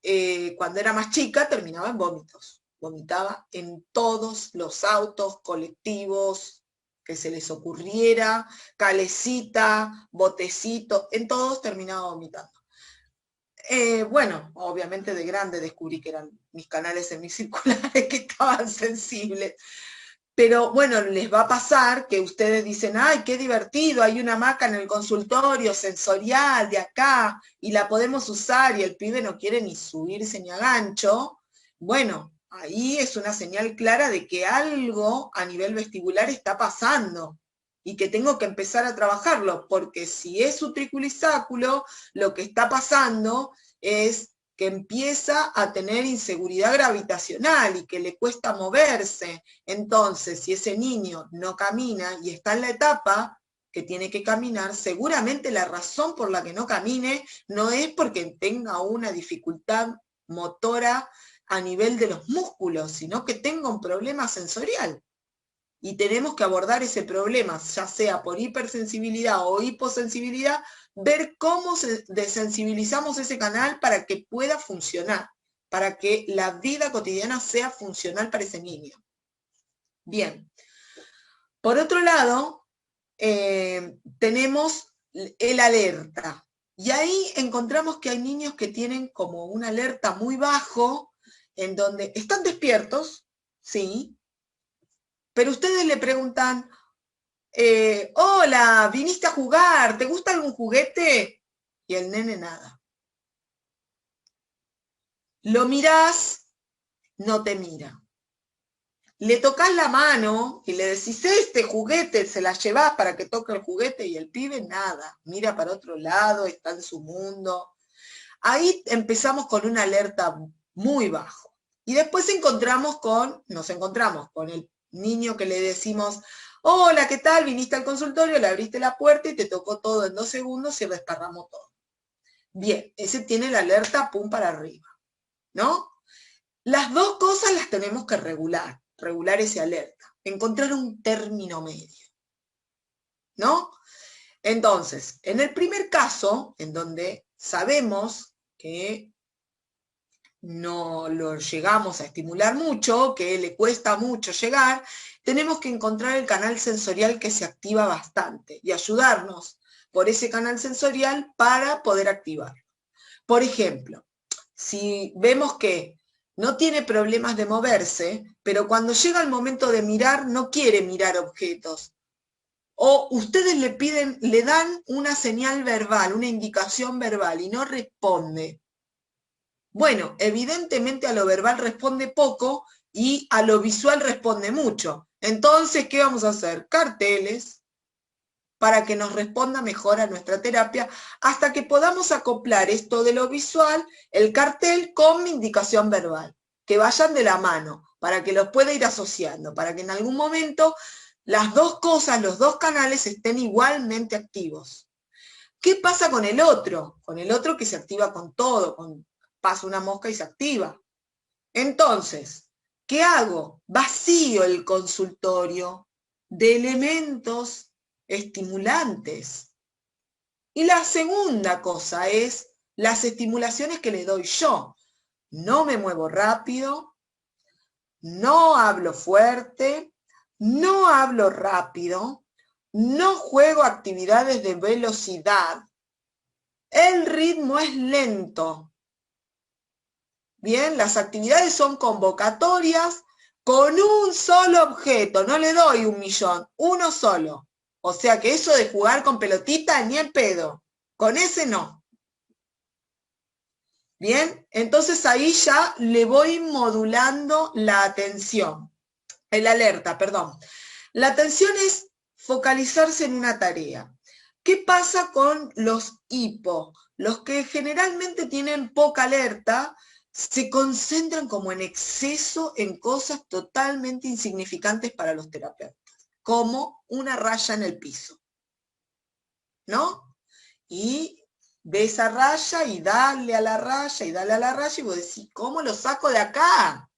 cuando era más chica terminaba en vómitos, vomitaba en todos los autos, colectivos que se les ocurriera, calecita, botecito, en todos terminaba vomitando. Bueno, obviamente de grande descubrí que eran mis canales semicirculares que estaban sensibles. Pero bueno, les va a pasar que ustedes dicen, ay, qué divertido, hay una hamaca en el consultorio sensorial de acá y la podemos usar y el pibe no quiere ni subirse ni a gancho. Bueno, ahí es una señal clara de que algo a nivel vestibular está pasando y que tengo que empezar a trabajarlo, porque si es utriculisáculo, lo que está pasando es que empieza a tener inseguridad gravitacional y que le cuesta moverse. Entonces, si ese niño no camina y está en la etapa que tiene que caminar, seguramente la razón por la que no camine no es porque tenga una dificultad motora a nivel de los músculos, sino que tenga un problema sensorial. Y tenemos que abordar ese problema, ya sea por hipersensibilidad o hiposensibilidad, ver cómo desensibilizamos ese canal para que pueda funcionar, para que la vida cotidiana sea funcional para ese niño. Bien. Por otro lado, tenemos el alerta. Y ahí encontramos que hay niños que tienen como un alerta muy bajo, en donde están despiertos, sí, pero ustedes le preguntan, hola, viniste a jugar, ¿te gusta algún juguete? Y el nene nada. Lo mirás, no te mira. Le tocas la mano y le decís, este juguete, se la llevás para que toque el juguete y el pibe nada. Mira para otro lado, está en su mundo. Ahí empezamos con una alerta muy bajo. Y después nos encontramos con el niño que le decimos, hola, ¿qué tal? Viniste al consultorio, le abriste la puerta y te tocó todo en 2 segundos y desparramó todo. Bien, ese tiene la alerta pum para arriba, ¿no? Las dos cosas las tenemos que regular ese alerta, encontrar un término medio, ¿no? Entonces, en el primer caso, en donde sabemos que no lo llegamos a estimular mucho, que le cuesta mucho llegar, tenemos que encontrar el canal sensorial que se activa bastante y ayudarnos por ese canal sensorial para poder activarlo. Por ejemplo, si vemos que no tiene problemas de moverse, pero cuando llega el momento de mirar, no quiere mirar objetos. O ustedes le dan una señal verbal, una indicación verbal y no responde. Bueno, evidentemente a lo verbal responde poco y a lo visual responde mucho. Entonces, ¿qué vamos a hacer? Carteles para que nos responda mejor a nuestra terapia, hasta que podamos acoplar esto de lo visual, el cartel, con mi indicación verbal, que vayan de la mano, para que los pueda ir asociando, para que en algún momento las dos cosas, los dos canales estén igualmente activos. ¿Qué pasa con el otro? Con el otro que se activa con todo, pasa una mosca y se activa. Entonces, ¿qué hago? Vacío el consultorio de elementos estimulantes. Y la segunda cosa es las estimulaciones que le doy yo. No me muevo rápido, no hablo fuerte, no hablo rápido, no juego actividades de velocidad. El ritmo es lento. Bien, las actividades son convocatorias con un solo objeto. No le doy 1.000.000, uno solo. O sea que eso de jugar con pelotita, ni en pedo. Con ese no. Bien, entonces ahí ya le voy modulando la atención. La alerta, perdón. La atención es focalizarse en una tarea. ¿Qué pasa con los hipo? Los que generalmente tienen poca alerta se concentran como en exceso en cosas totalmente insignificantes para los terapeutas, como una raya en el piso, ¿no? Y ve esa raya y dale a la raya y dale a la raya y vos decís, ¿cómo lo saco de acá?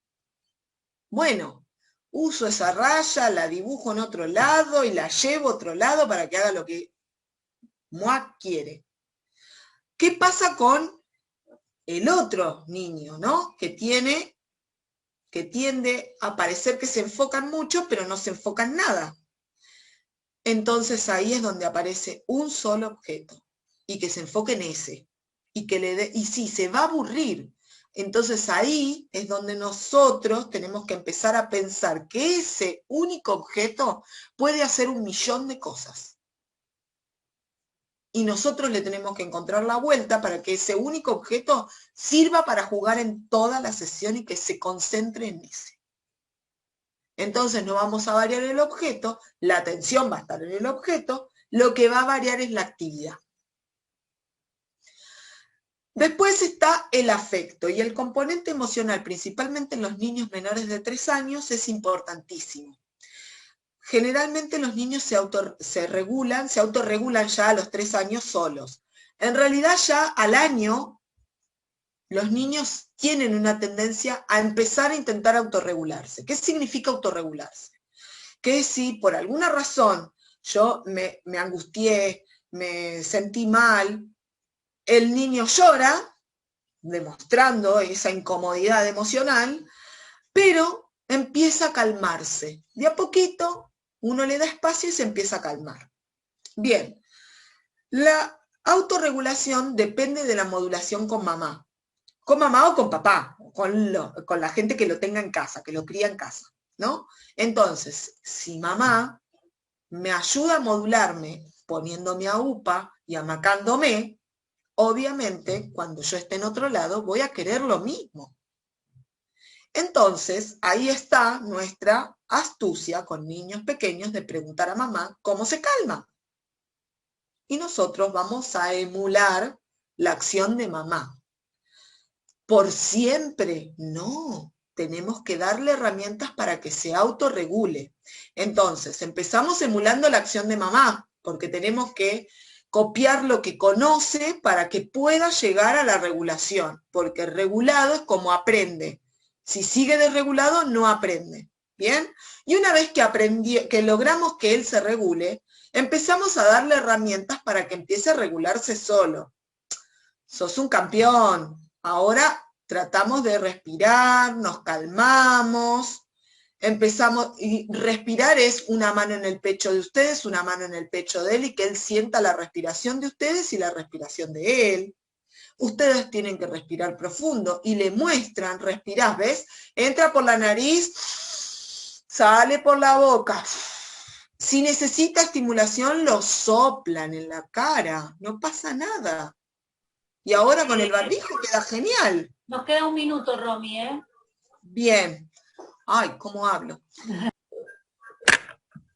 Bueno, uso esa raya, la dibujo en otro lado y la llevo a otro lado para que haga lo que Moa quiere. ¿Qué pasa con el otro niño, ¿no? Que tiene que tiende a parecer que se enfocan mucho, pero no se enfocan nada. Entonces ahí es donde aparece un solo objeto, y que se enfoque en ese, y sí, se va a aburrir. Entonces ahí es donde nosotros tenemos que empezar a pensar que ese único objeto puede hacer 1.000.000 de cosas. Y nosotros le tenemos que encontrar la vuelta para que ese único objeto sirva para jugar en toda la sesión y que se concentre en ese. Entonces no vamos a variar el objeto, la atención va a estar en el objeto, lo que va a variar es la actividad. Después está el afecto, y el componente emocional, principalmente en los niños menores de 3 años, es importantísimo. Generalmente los niños se autorregulan ya a los 3 años solos. En realidad ya al año, los niños tienen una tendencia a empezar a intentar autorregularse. ¿Qué significa autorregularse? Que si por alguna razón yo me angustié, me sentí mal, el niño llora, demostrando esa incomodidad emocional, pero empieza a calmarse. De a poquito, uno le da espacio y se empieza a calmar. Bien, la autorregulación depende de la modulación con mamá o con papá, con la gente que lo tenga en casa, que lo cría en casa, ¿no? Entonces, si mamá me ayuda a modularme poniéndome a UPA y amacándome, obviamente, cuando yo esté en otro lado, voy a querer lo mismo. Entonces, ahí está nuestra astucia con niños pequeños de preguntar a mamá cómo se calma. Y nosotros vamos a emular la acción de mamá. ¿Por siempre? No. Tenemos que darle herramientas para que se autorregule. Entonces, empezamos emulando la acción de mamá, porque tenemos que copiar lo que conoce para que pueda llegar a la regulación, porque el regulado es como aprende. Si sigue desregulado, no aprende. ¿Bien? Y una vez que logramos que él se regule, empezamos a darle herramientas para que empiece a regularse solo. Sos un campeón. Ahora tratamos de respirar, nos calmamos, empezamos, y respirar es una mano en el pecho de ustedes, una mano en el pecho de él, y que él sienta la respiración de ustedes y la respiración de él. Ustedes tienen que respirar profundo y le muestran, respirás, ¿ves? Entra por la nariz, sale por la boca. Si necesita estimulación, lo soplan en la cara, no pasa nada. Y ahora con el barbijo queda genial. Nos queda 1 minuto, Romy, ¿eh? Bien. Ay, ¿cómo hablo?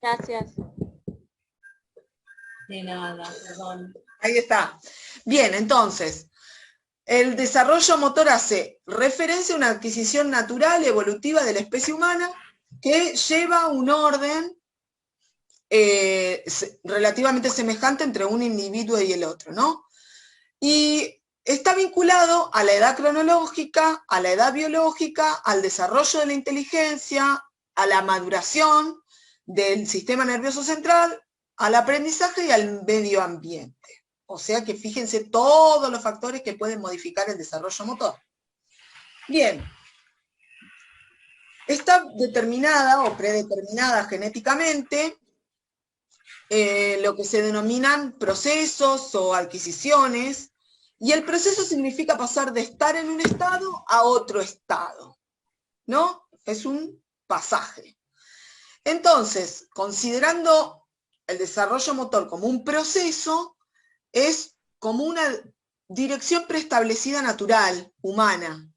Gracias. De nada, perdón. Ahí está. Bien, entonces, el desarrollo motor hace referencia a una adquisición natural, evolutiva de la especie humana, que lleva un orden relativamente semejante entre un individuo y el otro, ¿no? Y está vinculado a la edad cronológica, a la edad biológica, al desarrollo de la inteligencia, a la maduración del sistema nervioso central, al aprendizaje y al medio ambiente. O sea que fíjense todos los factores que pueden modificar el desarrollo motor. Bien. Está determinada o predeterminada genéticamente lo que se denominan procesos o adquisiciones, y el proceso significa pasar de estar en un estado a otro estado, ¿no? Es un pasaje. Entonces, considerando el desarrollo motor como un proceso, es como una dirección preestablecida natural, humana,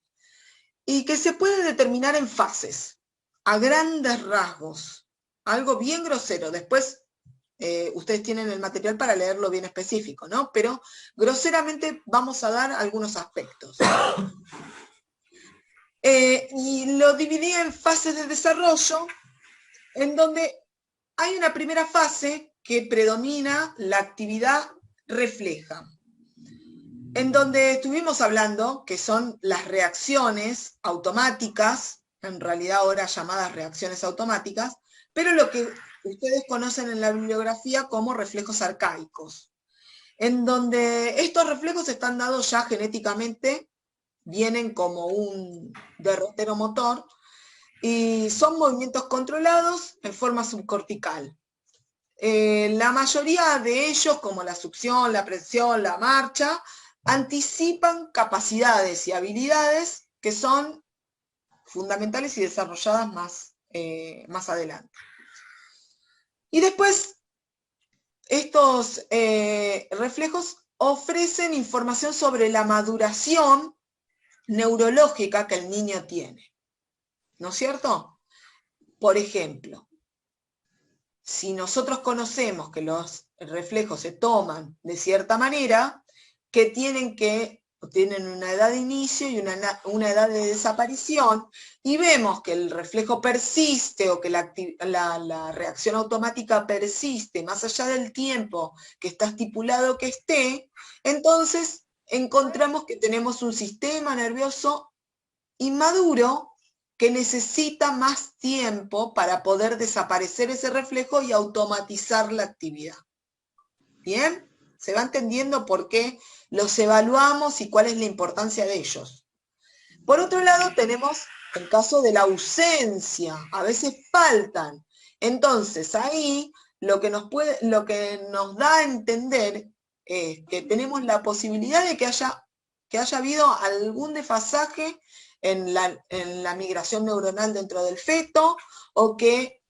y que se puede determinar en fases, a grandes rasgos, algo bien grosero. Después ustedes tienen el material para leerlo bien específico, ¿no? Pero groseramente vamos a dar algunos aspectos. Y lo dividí en fases de desarrollo, en donde hay una primera fase que predomina la actividad refleja, en donde estuvimos hablando que son las reacciones automáticas, en realidad ahora llamadas reacciones automáticas, pero lo que ustedes conocen en la bibliografía como reflejos arcaicos, en donde estos reflejos están dados ya genéticamente, vienen como un derrotero motor, y son movimientos controlados en forma subcortical. La mayoría de ellos, como la succión, la presión, la marcha, anticipan capacidades y habilidades que son fundamentales y desarrolladas más adelante. Y después, estos reflejos ofrecen información sobre la maduración neurológica que el niño tiene, ¿no es cierto? Por ejemplo, si nosotros conocemos que los reflejos se toman de cierta manera, que tienen una edad de inicio y una edad de desaparición, y vemos que el reflejo persiste o que la reacción automática persiste más allá del tiempo que está estipulado que esté, entonces encontramos que tenemos un sistema nervioso inmaduro que necesita más tiempo para poder desaparecer ese reflejo y automatizar la actividad. ¿Bien? ¿Se va entendiendo por qué los evaluamos y cuál es la importancia de ellos? Por otro lado, tenemos el caso de la ausencia. A veces faltan. Entonces, ahí lo que nos da a entender es que tenemos la posibilidad de que haya habido algún desfasaje en la migración neuronal dentro del feto, o que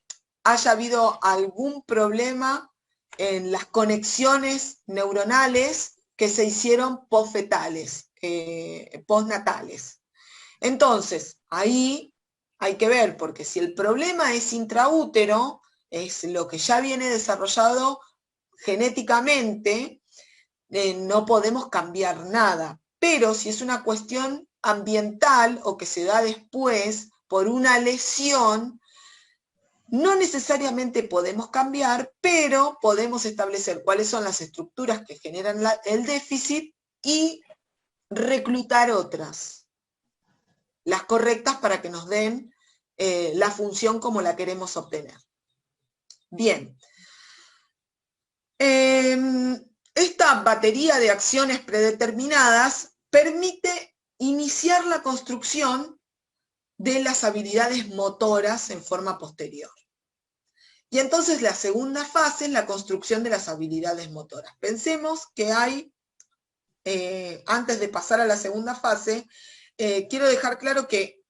haya habido algún problema en las conexiones neuronales que se hicieron postfetales, postnatales. Entonces, ahí hay que ver, porque si el problema es intraútero, es lo que ya viene desarrollado genéticamente, no podemos cambiar nada. Pero si es una cuestión ambiental o que se da después por una lesión, no necesariamente podemos cambiar, pero podemos establecer cuáles son las estructuras que generan el déficit y reclutar otras, las correctas para que nos den la función como la queremos obtener. Bien. Esta batería de acciones predeterminadas permite iniciar la construcción de las habilidades motoras en forma posterior. Y entonces la segunda fase es la construcción de las habilidades motoras. Pensemos que hay, antes de pasar a la segunda fase, quiero dejar claro que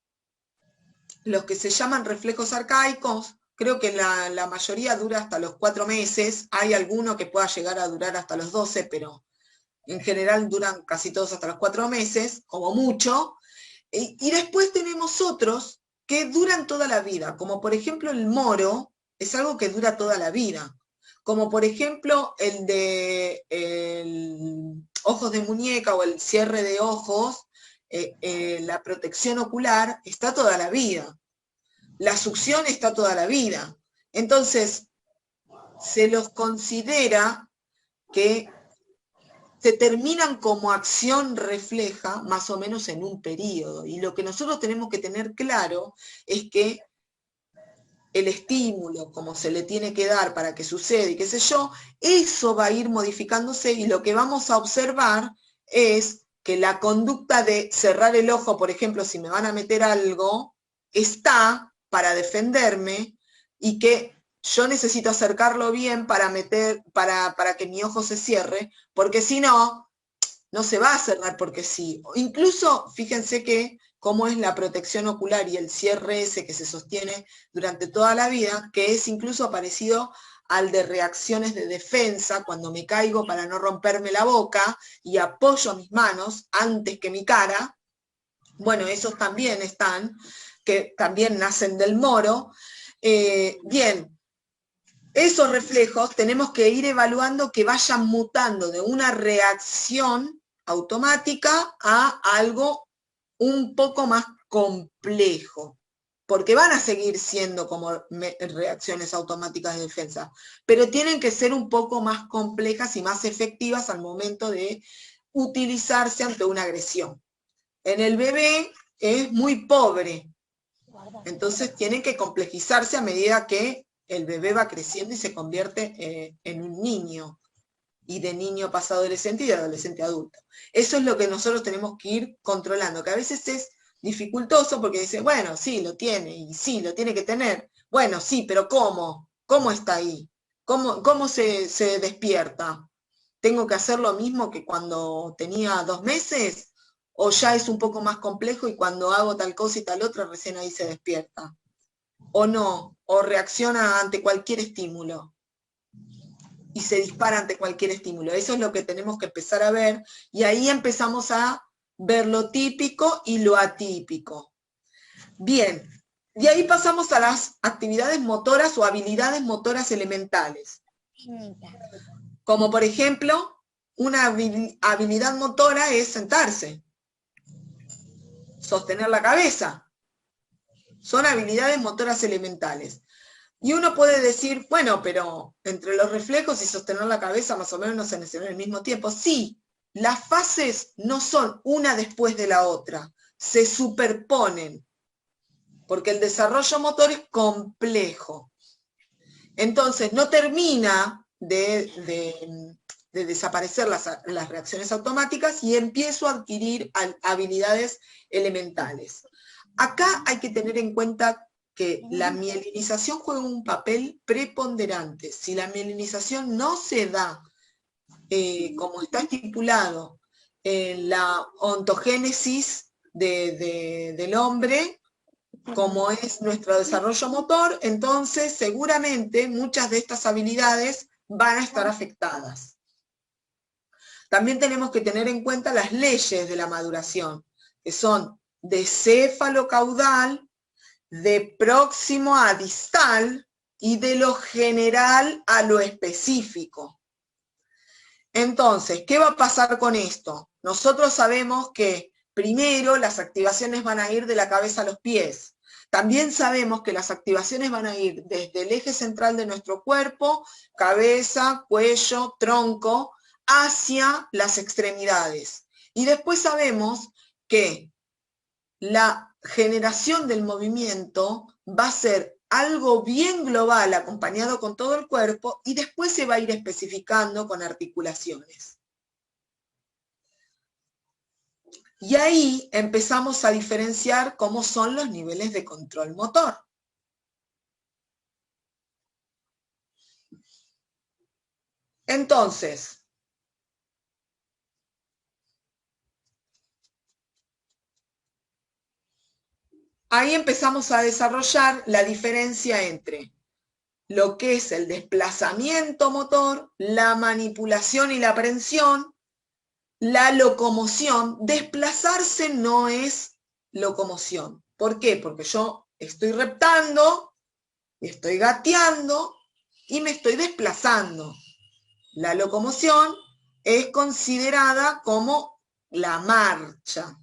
los que se llaman reflejos arcaicos, creo que la mayoría dura hasta los 4 meses, hay alguno que pueda llegar a durar hasta los 12, pero en general duran casi todos hasta los 4 meses, como mucho. Y después tenemos otros que duran toda la vida, como por ejemplo el moro, es algo que dura toda la vida. Como por ejemplo el de ojos de muñeca o el cierre de ojos, la protección ocular está toda la vida. La succión está toda la vida. Entonces, se los considera que se terminan como acción refleja más o menos en un periodo. Y lo que nosotros tenemos que tener claro es que el estímulo, como se le tiene que dar para que suceda y qué sé yo, eso va a ir modificándose, y lo que vamos a observar es que la conducta de cerrar el ojo, por ejemplo, si me van a meter algo, está para defenderme, y que yo necesito acercarlo bien para que mi ojo se cierre, porque si no, no se va a cerrar porque sí. Incluso, fíjense que cómo es la protección ocular y el cierre ese que se sostiene durante toda la vida, que es incluso parecido al de reacciones de defensa, cuando me caigo para no romperme la boca y apoyo mis manos antes que mi cara. Bueno, esos también están, que también nacen del moro. Bien, esos reflejos tenemos que ir evaluando que vayan mutando de una reacción automática a algo un poco más complejo, porque van a seguir siendo como reacciones automáticas de defensa, pero tienen que ser un poco más complejas y más efectivas al momento de utilizarse ante una agresión. En el bebé es muy pobre, entonces tienen que complejizarse a medida que el bebé va creciendo y se convierte en un niño, y de niño pasa a adolescente y de adolescente a adulto. Eso es lo que nosotros tenemos que ir controlando, que a veces es dificultoso porque dice, bueno, sí, lo tiene, y sí, lo tiene que tener. Bueno, sí, pero ¿cómo? ¿Cómo está ahí? ¿Cómo se despierta? ¿Tengo que hacer lo mismo que cuando tenía 2 meses? ¿O ya es un poco más complejo y cuando hago tal cosa y tal otra, recién ahí se despierta? ¿O no? ¿O reacciona ante cualquier estímulo? Y se dispara ante cualquier estímulo. Eso es lo que tenemos que empezar a ver, y ahí empezamos a ver lo típico y lo atípico. Bien, y ahí pasamos a las actividades motoras o habilidades motoras elementales. Como por ejemplo, una habilidad motora es sentarse, sostener la cabeza. Son habilidades motoras elementales. Y uno puede decir, bueno, pero entre los reflejos y sostener la cabeza más o menos no se necesitan al mismo tiempo. Sí, las fases no son una después de la otra, se superponen, porque el desarrollo motor es complejo. Entonces, no termina de desaparecer las reacciones automáticas y empiezo a adquirir habilidades elementales. Acá hay que tener en cuenta que la mielinización juega un papel preponderante. Si la mielinización no se da como está estipulado en la ontogénesis del hombre, como es nuestro desarrollo motor, entonces seguramente muchas de estas habilidades van a estar afectadas. También tenemos que tener en cuenta las leyes de la maduración, que son de céfalo-caudal, de próximo a distal y de lo general a lo específico. Entonces, ¿qué va a pasar con esto? Nosotros sabemos que primero las activaciones van a ir de la cabeza a los pies. También sabemos que las activaciones van a ir desde el eje central de nuestro cuerpo, cabeza, cuello, tronco, hacia las extremidades. Y después sabemos que la generación del movimiento va a ser algo bien global acompañado con todo el cuerpo y después se va a ir especificando con articulaciones. Y ahí empezamos a diferenciar cómo son los niveles de control motor. Entonces, ahí empezamos a desarrollar la diferencia entre lo que es el desplazamiento motor, la manipulación y la aprehensión, la locomoción. Desplazarse no es locomoción. ¿Por qué? Porque yo estoy reptando, estoy gateando y me estoy desplazando. La locomoción es considerada como la marcha.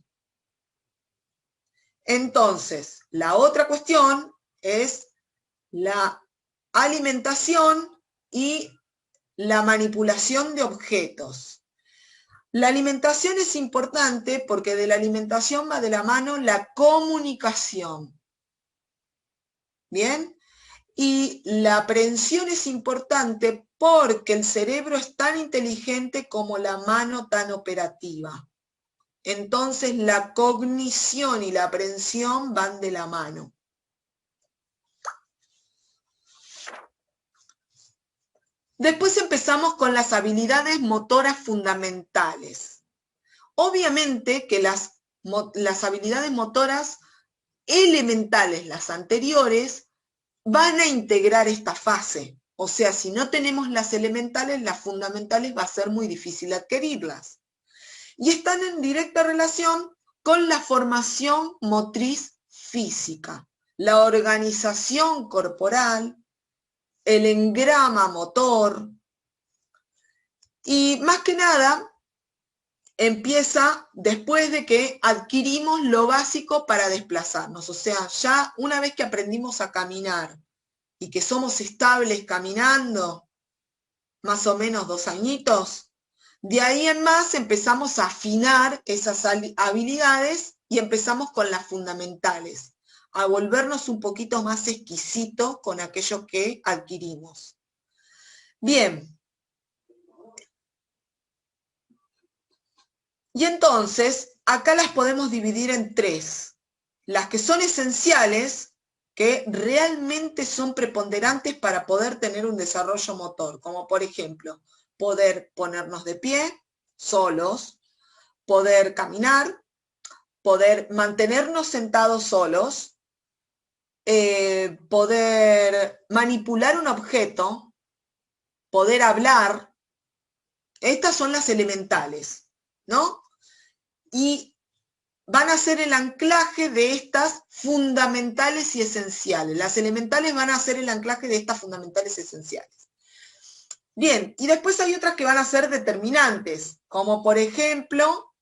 Entonces, la otra cuestión es la alimentación y la manipulación de objetos. La alimentación es importante porque de la alimentación va de la mano la comunicación. ¿Bien? Y la aprehensión es importante porque el cerebro es tan inteligente como la mano tan operativa. Entonces la cognición y la aprehensión van de la mano. Después empezamos con las habilidades motoras fundamentales. Obviamente que las habilidades motoras elementales, las anteriores, van a integrar esta fase. O sea, si no tenemos las elementales, las fundamentales va a ser muy difícil adquirirlas. Y están en directa relación con la formación motriz física, la organización corporal, el engrama motor, y más que nada empieza después de que adquirimos lo básico para desplazarnos. O sea, ya una vez que aprendimos a caminar y que somos estables caminando, más o menos 2 añitos, de ahí en más empezamos a afinar esas habilidades y empezamos con las fundamentales, a volvernos un poquito más exquisitos con aquello que adquirimos. Bien. Y entonces, acá las podemos dividir en 3. las que son esenciales, que realmente son preponderantes para poder tener un desarrollo motor, como por ejemplo, poder ponernos de pie, solos, poder caminar, poder mantenernos sentados solos, poder manipular un objeto, poder hablar. Estas son las elementales, ¿no? Y van a ser el anclaje de estas fundamentales y esenciales. Las elementales van a ser el anclaje de estas fundamentales y esenciales. Bien, y después hay otras que van a ser determinantes, como por ejemplo,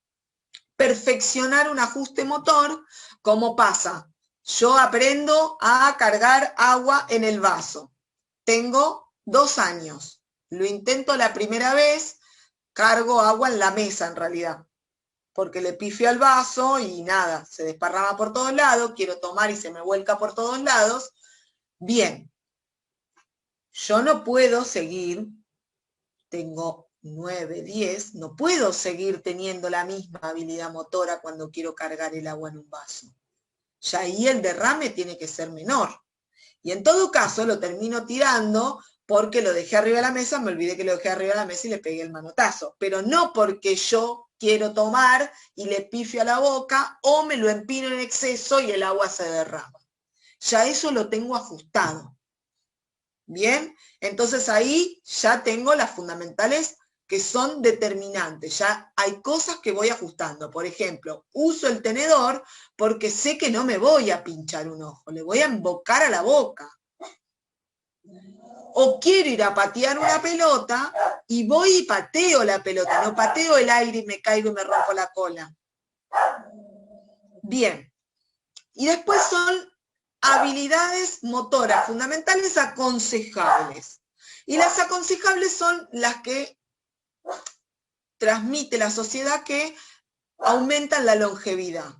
perfeccionar un ajuste motor. ¿Cómo pasa? Yo aprendo a cargar agua en el vaso. Tengo 2 años. Lo intento la primera vez, cargo agua en la mesa en realidad, porque le pifio al vaso y nada, se desparrama por todos lados, quiero tomar y se me vuelca por todos lados. Bien, yo no puedo seguir, tengo 9, 10, no puedo seguir teniendo la misma habilidad motora cuando quiero cargar el agua en un vaso. Ya ahí el derrame tiene que ser menor. Y en todo caso lo termino tirando porque lo dejé arriba de la mesa, me olvidé que lo dejé arriba de la mesa y le pegué el manotazo. Pero no porque yo quiero tomar y le pifio a la boca o me lo empino en exceso y el agua se derrama. Ya eso lo tengo ajustado. Bien, entonces ahí ya tengo las fundamentales que son determinantes. Ya hay cosas que voy ajustando. Por ejemplo, uso el tenedor porque sé que no me voy a pinchar un ojo, le voy a embocar a la boca. O quiero ir a patear una pelota y voy y pateo la pelota, no pateo el aire y me caigo y me rompo la cola. Bien. Y después son habilidades motoras fundamentales aconsejables. Y las aconsejables son las que transmite la sociedad que aumentan la longevidad.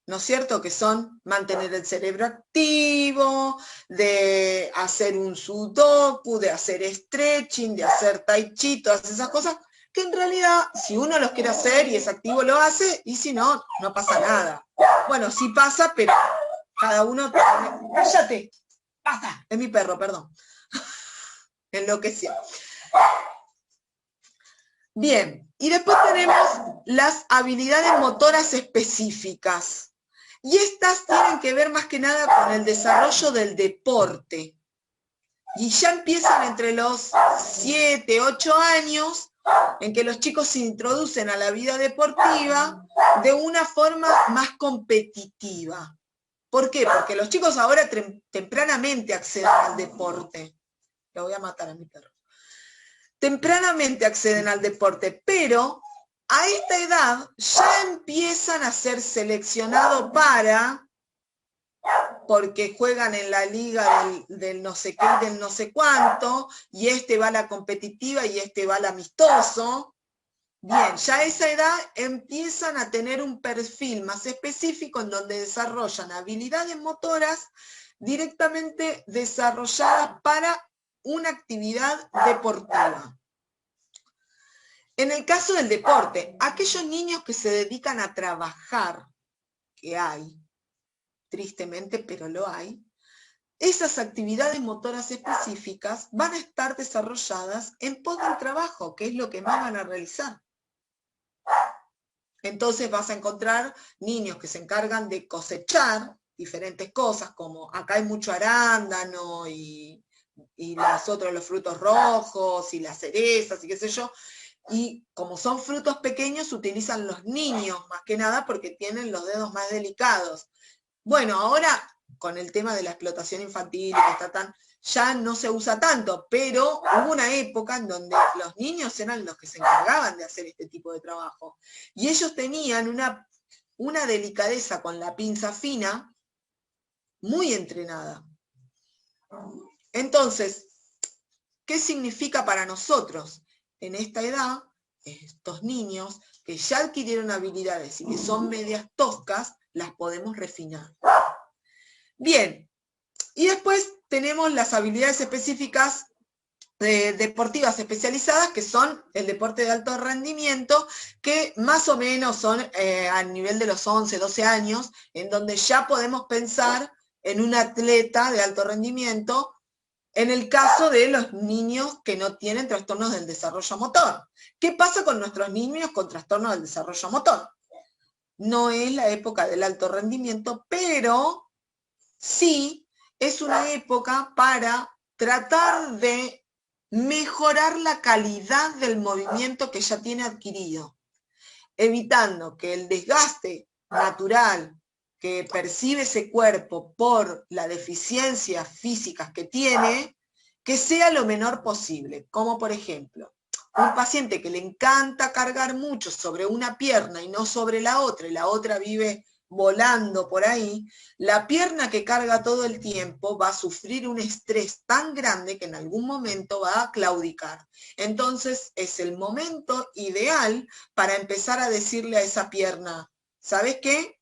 ¿No es cierto? Que son mantener el cerebro activo, de hacer un sudoku, de hacer stretching, de hacer tai chi, todas esas cosas, que en realidad, si uno los quiere hacer y es activo, lo hace, y si no, no pasa nada. Bueno, sí pasa, pero cada uno... ¡Cállate! ¡Pasa! Es mi perro, perdón. Enloqueció. Bien, y después tenemos las habilidades motoras específicas. Y estas tienen que ver más que nada con el desarrollo del deporte. Y ya empiezan entre los 7, 8 años, en que los chicos se introducen a la vida deportiva de una forma más competitiva. ¿Por qué? Porque los chicos ahora tempranamente acceden al deporte. Lo voy a matar a mi perro. Tempranamente acceden al deporte, pero a esta edad ya empiezan a ser seleccionados porque juegan en la liga del no sé qué y del no sé cuánto, y este va a la competitiva y este va al amistoso. Bien, ya a esa edad empiezan a tener un perfil más específico en donde desarrollan habilidades motoras directamente desarrolladas para una actividad deportiva. En el caso del deporte, aquellos niños que se dedican a trabajar, que hay, tristemente, pero lo hay, esas actividades motoras específicas van a estar desarrolladas en pos del trabajo, que es lo que más van a realizar. Entonces vas a encontrar niños que se encargan de cosechar diferentes cosas, como acá hay mucho arándano y los frutos rojos y las cerezas y qué sé yo. Y como son frutos pequeños, utilizan los niños más que nada porque tienen los dedos más delicados. Bueno, ahora con el tema de la explotación infantil, que está tan, ya no se usa tanto, pero hubo una época en donde los niños eran los que se encargaban de hacer este tipo de trabajo. Y ellos tenían una delicadeza con la pinza fina muy entrenada. Entonces, ¿qué significa para nosotros? En esta edad, estos niños que ya adquirieron habilidades y que son medias toscas, las podemos refinar. Bien, y después tenemos las habilidades específicas deportivas especializadas, que son el deporte de alto rendimiento, que más o menos son a nivel de los 11, 12 años, en donde ya podemos pensar en un atleta de alto rendimiento, en el caso de los niños que no tienen trastornos del desarrollo motor. ¿Qué pasa con nuestros niños con trastornos del desarrollo motor? No es la época del alto rendimiento, pero sí es una época para tratar de mejorar la calidad del movimiento que ya tiene adquirido, evitando que el desgaste natural que percibe ese cuerpo por las deficiencias físicas que tiene, que sea lo menor posible. Como por ejemplo, un paciente que le encanta cargar mucho sobre una pierna y no sobre la otra, y la otra vive volando por ahí, la pierna que carga todo el tiempo va a sufrir un estrés tan grande que en algún momento va a claudicar. Entonces es el momento ideal para empezar a decirle a esa pierna, ¿sabes qué?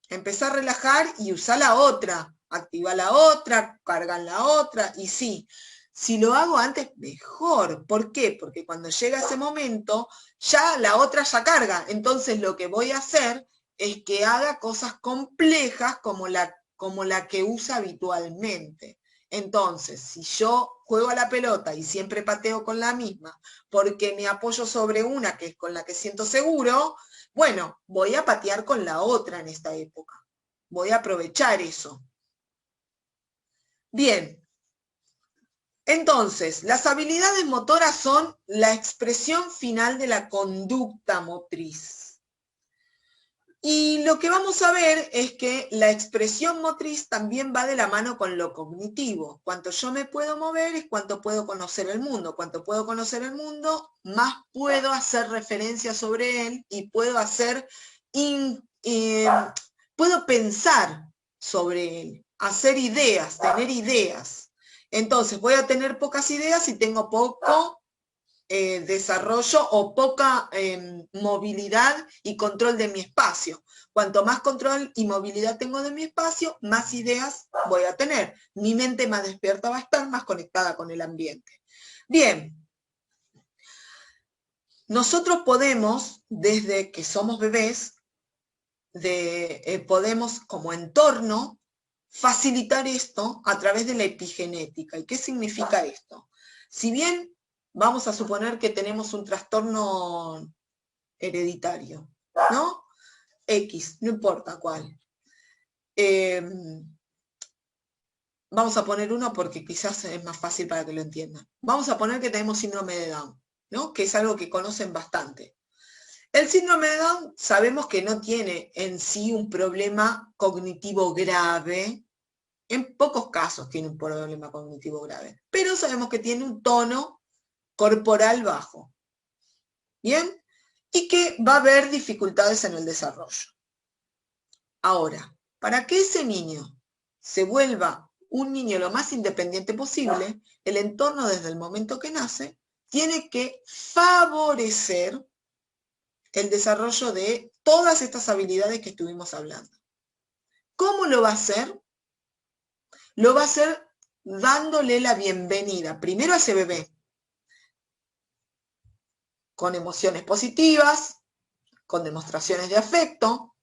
Empezá a relajar y usá la otra, activa la otra, carga la otra, y sí, si lo hago antes, mejor. ¿Por qué? Porque cuando llega ese momento, ya la otra ya carga. Entonces lo que voy a hacer es que haga cosas complejas como la que usa habitualmente. Entonces, si yo juego a la pelota y siempre pateo con la misma, porque me apoyo sobre una que es con la que siento seguro, bueno, voy a patear con la otra en esta época. Voy a aprovechar eso. Bien. Entonces, las habilidades motoras son la expresión final de la conducta motriz. Y lo que vamos a ver es que la expresión motriz también va de la mano con lo cognitivo. Cuanto yo me puedo mover es cuanto puedo conocer el mundo. Cuanto puedo conocer el mundo, más puedo hacer referencia sobre él y puedo puedo pensar sobre él, hacer ideas, tener ideas. Entonces voy a tener pocas ideas si tengo poco desarrollo o poca movilidad y control de mi espacio. Cuanto más control y movilidad tengo de mi espacio, más ideas voy a tener. Mi mente más despierta va a estar, más conectada con el ambiente. Bien. Nosotros podemos, desde que somos bebés, podemos como entorno facilitar esto a través de la epigenética. ¿Y qué significa esto? Si bien vamos a suponer que tenemos un trastorno hereditario, ¿no? X, no importa cuál. Vamos a poner uno porque quizás es más fácil para que lo entiendan. Vamos a poner que tenemos síndrome de Down, ¿no? Que es algo que conocen bastante. El síndrome de Down sabemos que no tiene en sí un problema cognitivo grave. En pocos casos tiene un problema cognitivo grave, pero sabemos que tiene un tono corporal bajo. ¿Bien? Y que va a haber dificultades en el desarrollo. Ahora, para que ese niño se vuelva un niño lo más independiente posible, el entorno desde el momento que nace tiene que favorecer el desarrollo de todas estas habilidades que estuvimos hablando. ¿Cómo lo va a hacer? Lo va a hacer dándole la bienvenida, primero a ese bebé, con emociones positivas, con demostraciones de afecto,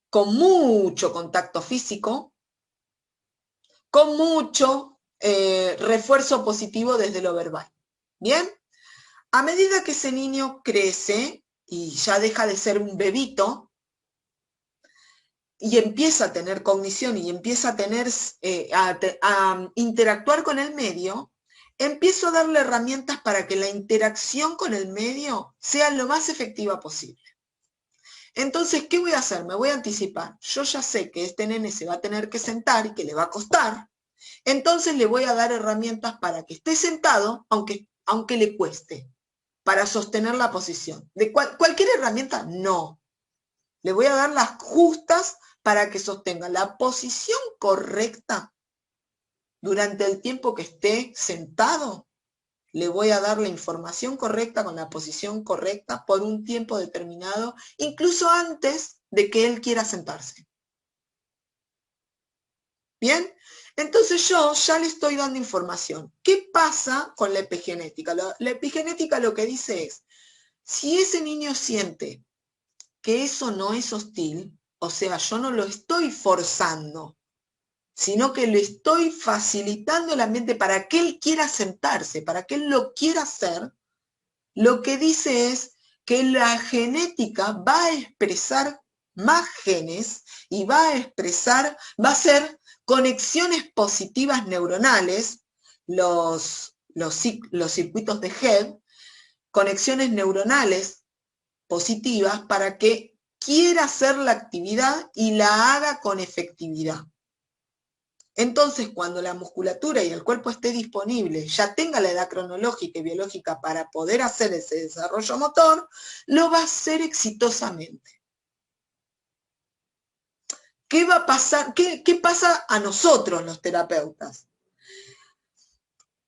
con mucho contacto físico, con mucho refuerzo positivo desde lo verbal. ¿Bien? A medida que ese niño crece y ya deja de ser un bebito, y empieza a tener cognición y empieza a tener, a interactuar con el medio, empiezo a darle herramientas para que la interacción con el medio sea lo más efectiva posible. Entonces, ¿qué voy a hacer? Me voy a anticipar. Yo ya sé que este nene se va a tener que sentar y que le va a costar. Entonces le voy a dar herramientas para que esté sentado, aunque le cueste, para sostener la posición. ¿De cualquier herramienta? No. Le voy a dar las justas para que sostenga la posición correcta durante el tiempo que esté sentado. Le voy a dar la información correcta con la posición correcta por un tiempo determinado, incluso antes de que él quiera sentarse. ¿Bien? Entonces yo ya le estoy dando información. ¿Qué pasa con la epigenética? La epigenética lo que dice es, si ese niño siente que eso no es hostil, o sea, yo no lo estoy forzando, sino que le estoy facilitando el ambiente para que él quiera sentarse, para que él lo quiera hacer, lo que dice es que la genética va a expresar más genes y va a hacer conexiones positivas neuronales, los circuitos de Hebb, conexiones neuronales positivas para que quiera hacer la actividad y la haga con efectividad. Entonces, cuando la musculatura y el cuerpo esté disponible, ya tenga la edad cronológica y biológica para poder hacer ese desarrollo motor, lo va a hacer exitosamente. ¿Qué va a pasar? ¿Qué pasa a nosotros los terapeutas?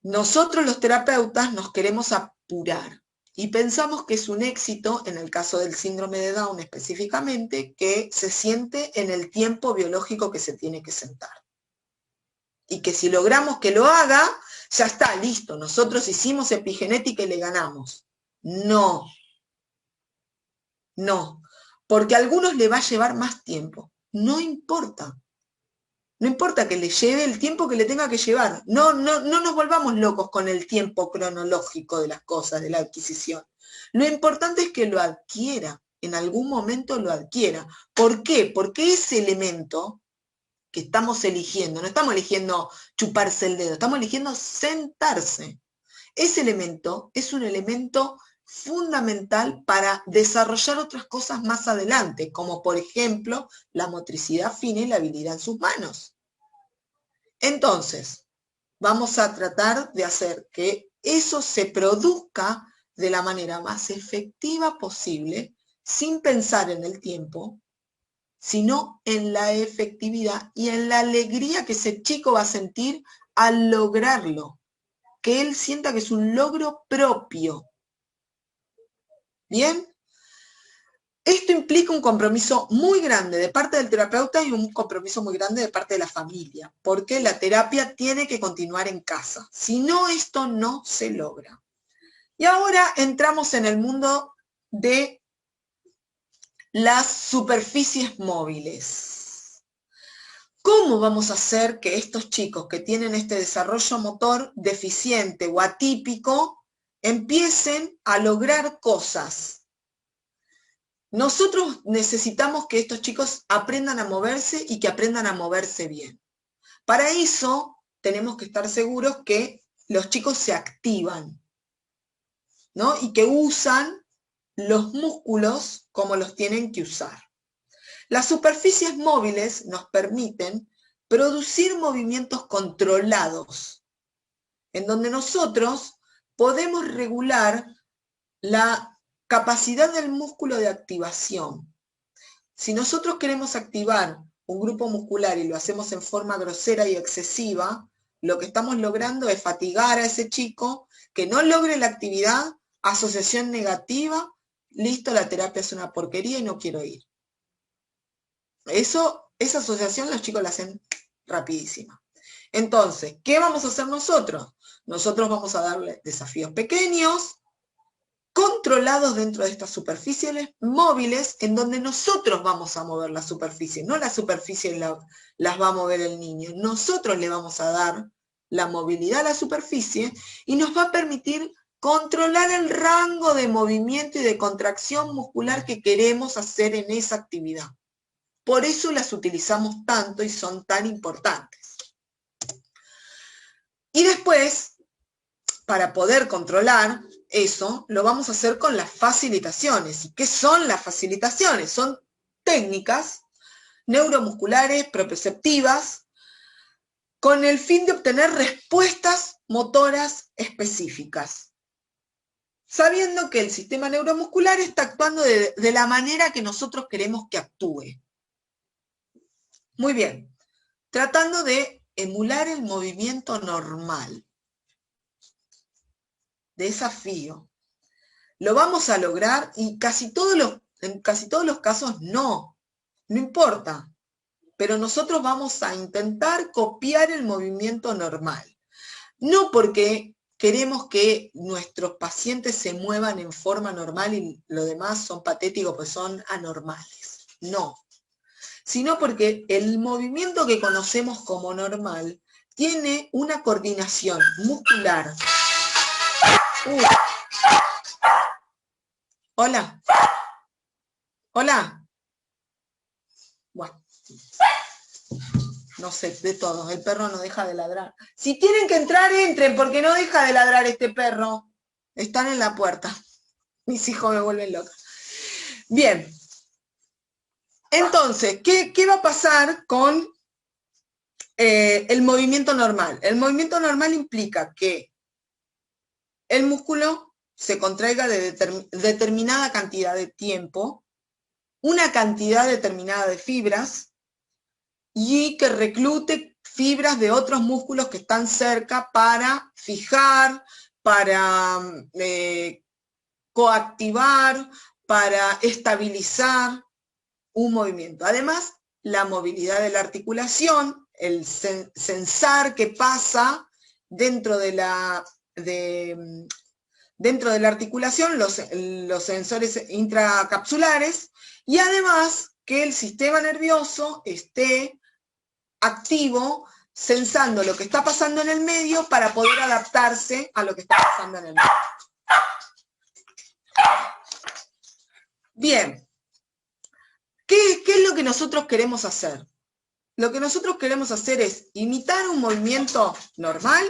Nosotros los terapeutas nos queremos apurar y pensamos que es un éxito, en el caso del síndrome de Down específicamente, que se siente en el tiempo biológico que se tiene que sentar. Y que si logramos que lo haga, ya está, listo, nosotros hicimos epigenética y le ganamos. No, no, porque a algunos le va a llevar más tiempo. No importa. No importa que le lleve el tiempo que le tenga que llevar. No nos volvamos locos con el tiempo cronológico de las cosas, de la adquisición. Lo importante es que lo adquiera, en algún momento lo adquiera. ¿Por qué? Porque ese elemento que estamos eligiendo, no estamos eligiendo chuparse el dedo, estamos eligiendo sentarse. Ese elemento es un elemento fundamental para desarrollar otras cosas más adelante, como por ejemplo la motricidad fina y la habilidad en sus manos. Entonces, vamos a tratar de hacer que eso se produzca de la manera más efectiva posible, sin pensar en el tiempo, sino en la efectividad y en la alegría que ese chico va a sentir al lograrlo, que él sienta que es un logro propio. ¿Bien? Esto implica un compromiso muy grande de parte del terapeuta y un compromiso muy grande de parte de la familia, porque la terapia tiene que continuar en casa. Si no, esto no se logra. Y ahora entramos en el mundo de las superficies móviles. ¿Cómo vamos a hacer que estos chicos que tienen este desarrollo motor deficiente o atípico empiecen a lograr cosas? Nosotros necesitamos que estos chicos aprendan a moverse y que aprendan a moverse bien. Para eso tenemos que estar seguros que los chicos se activan, ¿no? Y que usan los músculos como los tienen que usar. Las superficies móviles nos permiten producir movimientos controlados, en donde nosotros podemos regular la capacidad del músculo de activación. Si nosotros queremos activar un grupo muscular y lo hacemos en forma grosera y excesiva, lo que estamos logrando es fatigar a ese chico, que no logre la actividad, asociación negativa, listo, la terapia es una porquería y no quiero ir. Esa asociación los chicos la hacen rapidísima. Entonces, ¿qué vamos a hacer nosotros? Nosotros vamos a darle desafíos pequeños, controlados dentro de estas superficies móviles, en donde nosotros vamos a mover la superficie, no la superficie las va a mover el niño. Nosotros le vamos a dar la movilidad a la superficie y nos va a permitir controlar el rango de movimiento y de contracción muscular que queremos hacer en esa actividad. Por eso las utilizamos tanto y son tan importantes. Y después, para poder controlar eso, lo vamos a hacer con las facilitaciones. ¿Y qué son las facilitaciones? Son técnicas neuromusculares, proprioceptivas, con el fin de obtener respuestas motoras específicas, sabiendo que el sistema neuromuscular está actuando de la manera que nosotros queremos que actúe. Muy bien, tratando de emular el movimiento normal. Desafío. Lo vamos a lograr y en casi todos los casos no importa. pero nosotros vamos a intentar copiar el movimiento normal. No porque queremos que nuestros pacientes se muevan en forma normal y lo demás son patéticos, pues son anormales. No. Sino porque el movimiento que conocemos como normal tiene una coordinación muscular. Hola. Hola. Bueno. No sé, de todo. El perro no deja de ladrar. Si tienen que entrar, entren, porque no deja de ladrar este perro. Están en la puerta. Mis hijos me vuelven loca. Bien. Entonces, ¿qué va a pasar con el movimiento normal? El movimiento normal implica que el músculo se contraiga de determinada cantidad de tiempo, una cantidad determinada de fibras, y que reclute fibras de otros músculos que están cerca para fijar, para coactivar, para estabilizar un movimiento. Además, la movilidad de la articulación, el sensar qué pasa dentro de la articulación, los sensores intracapsulares, y además que el sistema nervioso esté activo, sensando lo que está pasando en el medio para poder adaptarse a lo que está pasando en el medio. Bien. ¿Qué es lo que nosotros queremos hacer? Lo que nosotros queremos hacer es imitar un movimiento normal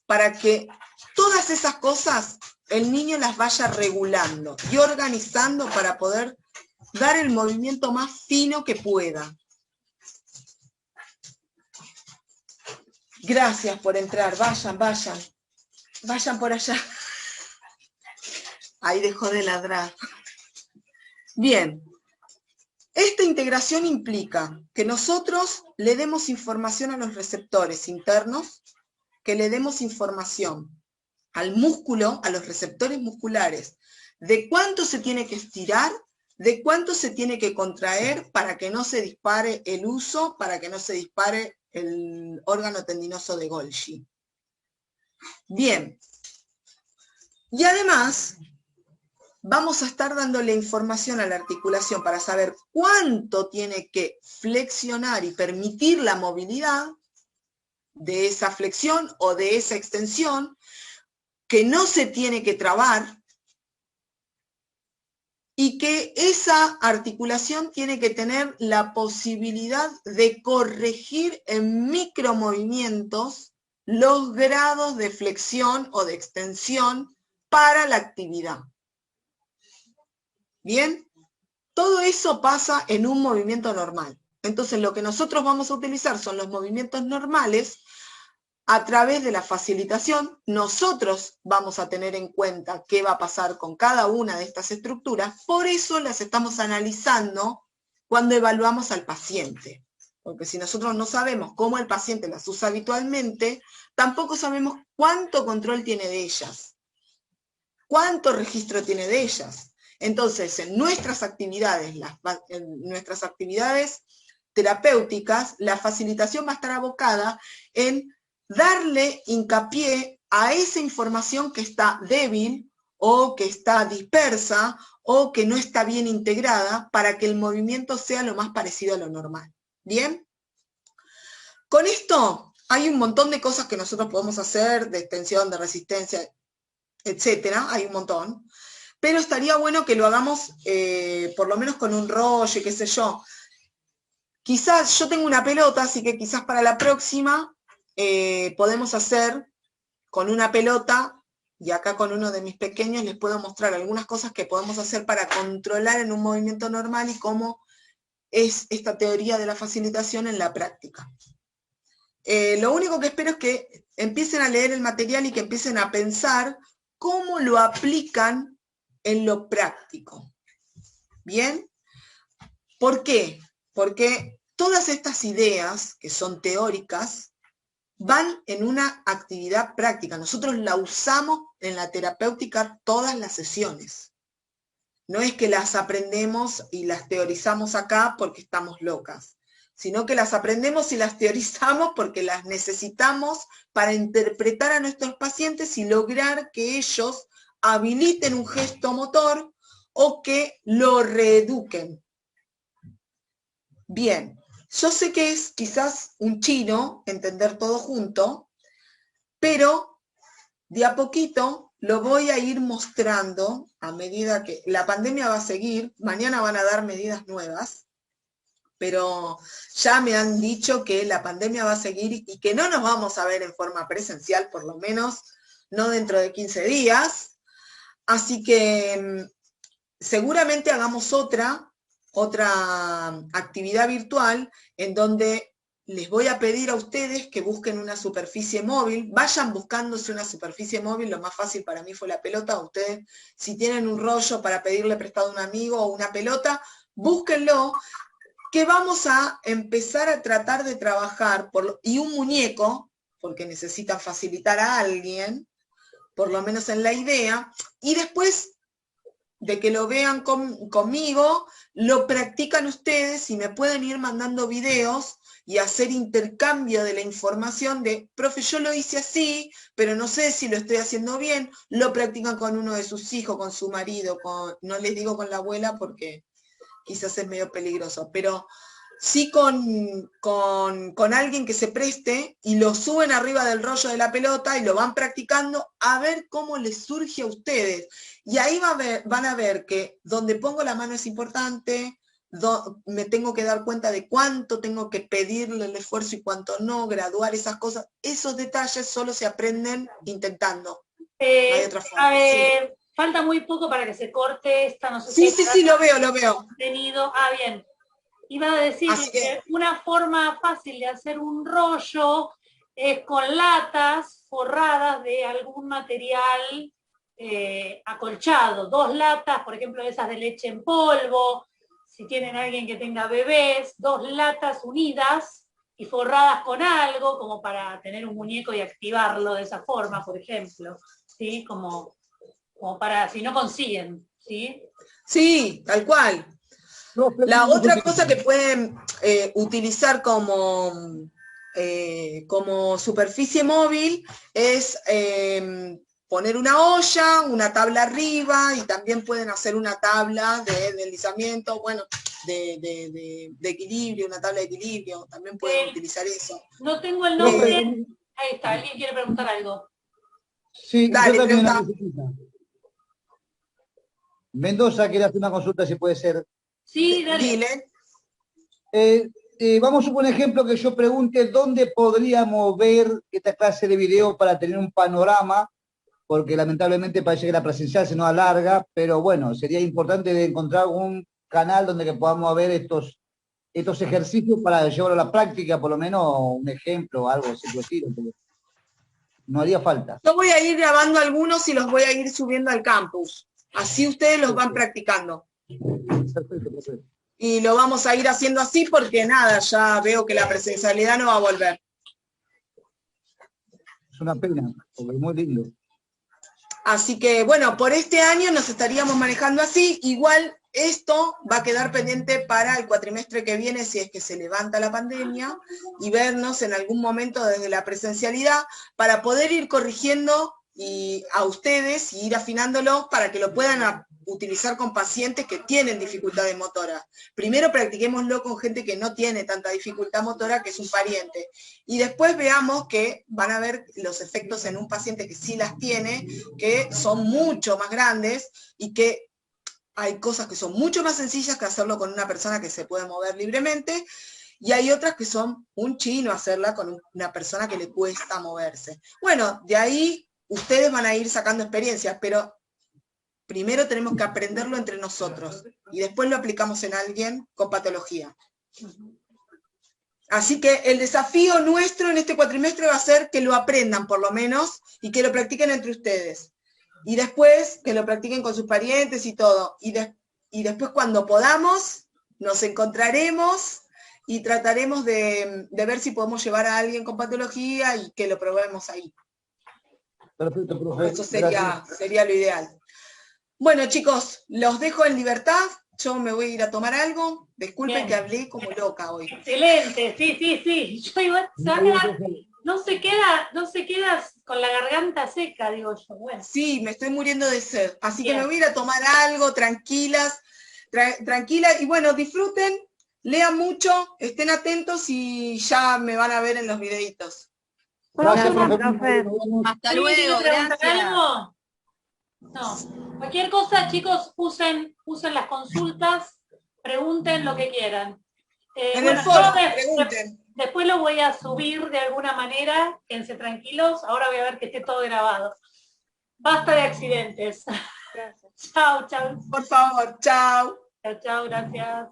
para que todas esas cosas el niño las vaya regulando y organizando para poder dar el movimiento más fino que pueda. Gracias por entrar, vayan, vayan. Vayan por allá. Ahí dejó de ladrar. Bien. Esta integración implica que nosotros le demos información a los receptores internos, que le demos información al músculo, a los receptores musculares, de cuánto se tiene que estirar, de cuánto se tiene que contraer para que no se dispare el uso, para que no se dispare el órgano tendinoso de Golgi. Bien. Y además, vamos a estar dándole información a la articulación para saber cuánto tiene que flexionar y permitir la movilidad de esa flexión o de esa extensión, que no se tiene que trabar, y que esa articulación tiene que tener la posibilidad de corregir en micromovimientos los grados de flexión o de extensión para la actividad. Bien, todo eso pasa en un movimiento normal. Entonces lo que nosotros vamos a utilizar son los movimientos normales. A través de la facilitación, nosotros vamos a tener en cuenta qué va a pasar con cada una de estas estructuras, por eso las estamos analizando cuando evaluamos al paciente. Porque si nosotros no sabemos cómo el paciente las usa habitualmente, tampoco sabemos cuánto control tiene de ellas, cuánto registro tiene de ellas. Entonces, en nuestras actividades terapéuticas, la facilitación va a estar abocada en darle hincapié a esa información que está débil o que está dispersa o que no está bien integrada para que el movimiento sea lo más parecido a lo normal. ¿Bien? Con esto hay un montón de cosas que nosotros podemos hacer, de extensión, de resistencia, etcétera, hay un montón, pero estaría bueno que lo hagamos por lo menos con un rollo, qué sé yo. Quizás yo tengo una pelota, así que quizás para la próxima podemos hacer con una pelota, y acá con uno de mis pequeños les puedo mostrar algunas cosas que podemos hacer para controlar en un movimiento normal y cómo es esta teoría de la facilitación en la práctica. Lo único que espero es que empiecen a leer el material y que empiecen a pensar cómo lo aplican en lo práctico. ¿Bien? ¿Por qué? Porque todas estas ideas, que son teóricas, van en una actividad práctica. Nosotros la usamos en la terapéutica todas las sesiones. No es que las aprendemos y las teorizamos acá porque estamos locas. sino que las aprendemos y las teorizamos porque las necesitamos para interpretar a nuestros pacientes y lograr que ellos habiliten un gesto motor o que lo reeduquen. Bien, yo sé que es quizás un chino entender todo junto, pero de a poquito lo voy a ir mostrando a medida que la pandemia va a seguir. Mañana van a dar medidas nuevas, pero ya me han dicho que la pandemia va a seguir y que no nos vamos a ver en forma presencial, por lo menos no dentro de 15 días. Así que seguramente hagamos otra actividad virtual en donde les voy a pedir a ustedes que busquen una superficie móvil, vayan buscándose una superficie móvil, lo más fácil para mí fue la pelota. Ustedes, si tienen un rollo para pedirle prestado a un amigo o una pelota, búsquenlo, que vamos a empezar a tratar de trabajar, y un muñeco, porque necesitan facilitar a alguien, por lo menos en la idea, y después de que lo vean conmigo, lo practican ustedes y me pueden ir mandando videos y hacer intercambio de la información de, profe, yo lo hice así, pero no sé si lo estoy haciendo bien. Lo practican con uno de sus hijos, con su marido, no les digo con la abuela porque quizás es medio peligroso, pero sí con alguien que se preste y lo suben arriba del rollo de la pelota y lo van practicando a ver cómo les surge a ustedes. Y ahí van a ver que donde pongo la mano es importante, me tengo que dar cuenta de cuánto tengo que pedirle el esfuerzo y cuánto no, graduar esas cosas. Esos detalles solo se aprenden intentando. No hay otra forma. A ver, sí. Falta muy poco para que se corte esta, no sé sí, si... Sí, lo veo. Contenido. Bien. Iba a decir que una forma fácil de hacer un rollo es con latas forradas de algún material acolchado. 2 latas, por ejemplo, esas de leche en polvo. Si tienen alguien que tenga bebés, 2 latas unidas y forradas con algo, como para tener un muñeco y activarlo de esa forma, por ejemplo. ¿Sí? Como para, si no consiguen. ¿Sí? Sí, tal cual. La otra cosa que pueden utilizar como superficie móvil es poner una olla, una tabla arriba, y también pueden hacer una tabla de deslizamiento, bueno, de equilibrio, una tabla de equilibrio, también pueden utilizar eso. No tengo el nombre. Ahí está, ¿alguien quiere preguntar algo? Sí, dale, yo también una visita. Mendoza quiere hacer una consulta, si puede ser. Sí, dale. Dile. Vamos a suponer un ejemplo que yo pregunte dónde podríamos ver esta clase de video para tener un panorama, porque lamentablemente parece que la presencial se nos alarga, pero bueno, sería importante de encontrar un canal donde que podamos ver estos ejercicios para llevarlo a la práctica, por lo menos un ejemplo, algo así de estilo, porque no haría falta. Yo voy a ir grabando algunos y los voy a ir subiendo al campus, así ustedes los van practicando. Perfecto. Y lo vamos a ir haciendo así porque nada, ya veo que la presencialidad no va a volver. Es una pena, porque es muy lindo. Así que, bueno, por este año nos estaríamos manejando así. Igual esto va a quedar pendiente para el cuatrimestre que viene, si es que se levanta la pandemia, y vernos en algún momento desde la presencialidad para poder ir corrigiendo a ustedes y ir afinándolo para que lo puedan utilizar con pacientes que tienen dificultades motoras. Primero practiquémoslo con gente que no tiene tanta dificultad motora, que es un pariente. Y después veamos que van a ver los efectos en un paciente que sí las tiene, que son mucho más grandes y que hay cosas que son mucho más sencillas que hacerlo con una persona que se puede mover libremente, y hay otras que son un chino hacerla con una persona que le cuesta moverse. Bueno, de ahí ustedes van a ir sacando experiencias, pero primero tenemos que aprenderlo entre nosotros y después lo aplicamos en alguien con patología. Así que el desafío nuestro en este cuatrimestre va a ser que lo aprendan por lo menos y que lo practiquen entre ustedes. Y después que lo practiquen con sus parientes y todo. Y después cuando podamos, nos encontraremos y trataremos de ver si podemos llevar a alguien con patología y que lo probemos ahí. Perfecto, profe. Eso sería lo ideal. Bueno, chicos, los dejo en libertad. yo me voy a ir a tomar algo. Disculpen Bien. que hablé como loca hoy. Excelente, sí. Yo igual, no se queda con la garganta seca, digo yo. Bueno. Sí, me estoy muriendo de sed. Así que Bien. me voy a ir a tomar algo, tranquila. Y bueno, disfruten, lean mucho, estén atentos y ya me van a ver en los videitos. Gracias, profe. Hasta ¿Alguien quiere luego, preguntar gracias. algo? No. Cualquier cosa, chicos, usen las consultas, pregunten lo que quieran. En Bueno, el foro, yo pregunten. después lo voy a subir de alguna manera, quédense tranquilos, ahora voy a ver que esté todo grabado. Basta de accidentes. Gracias. Chao, Por favor, chao. gracias.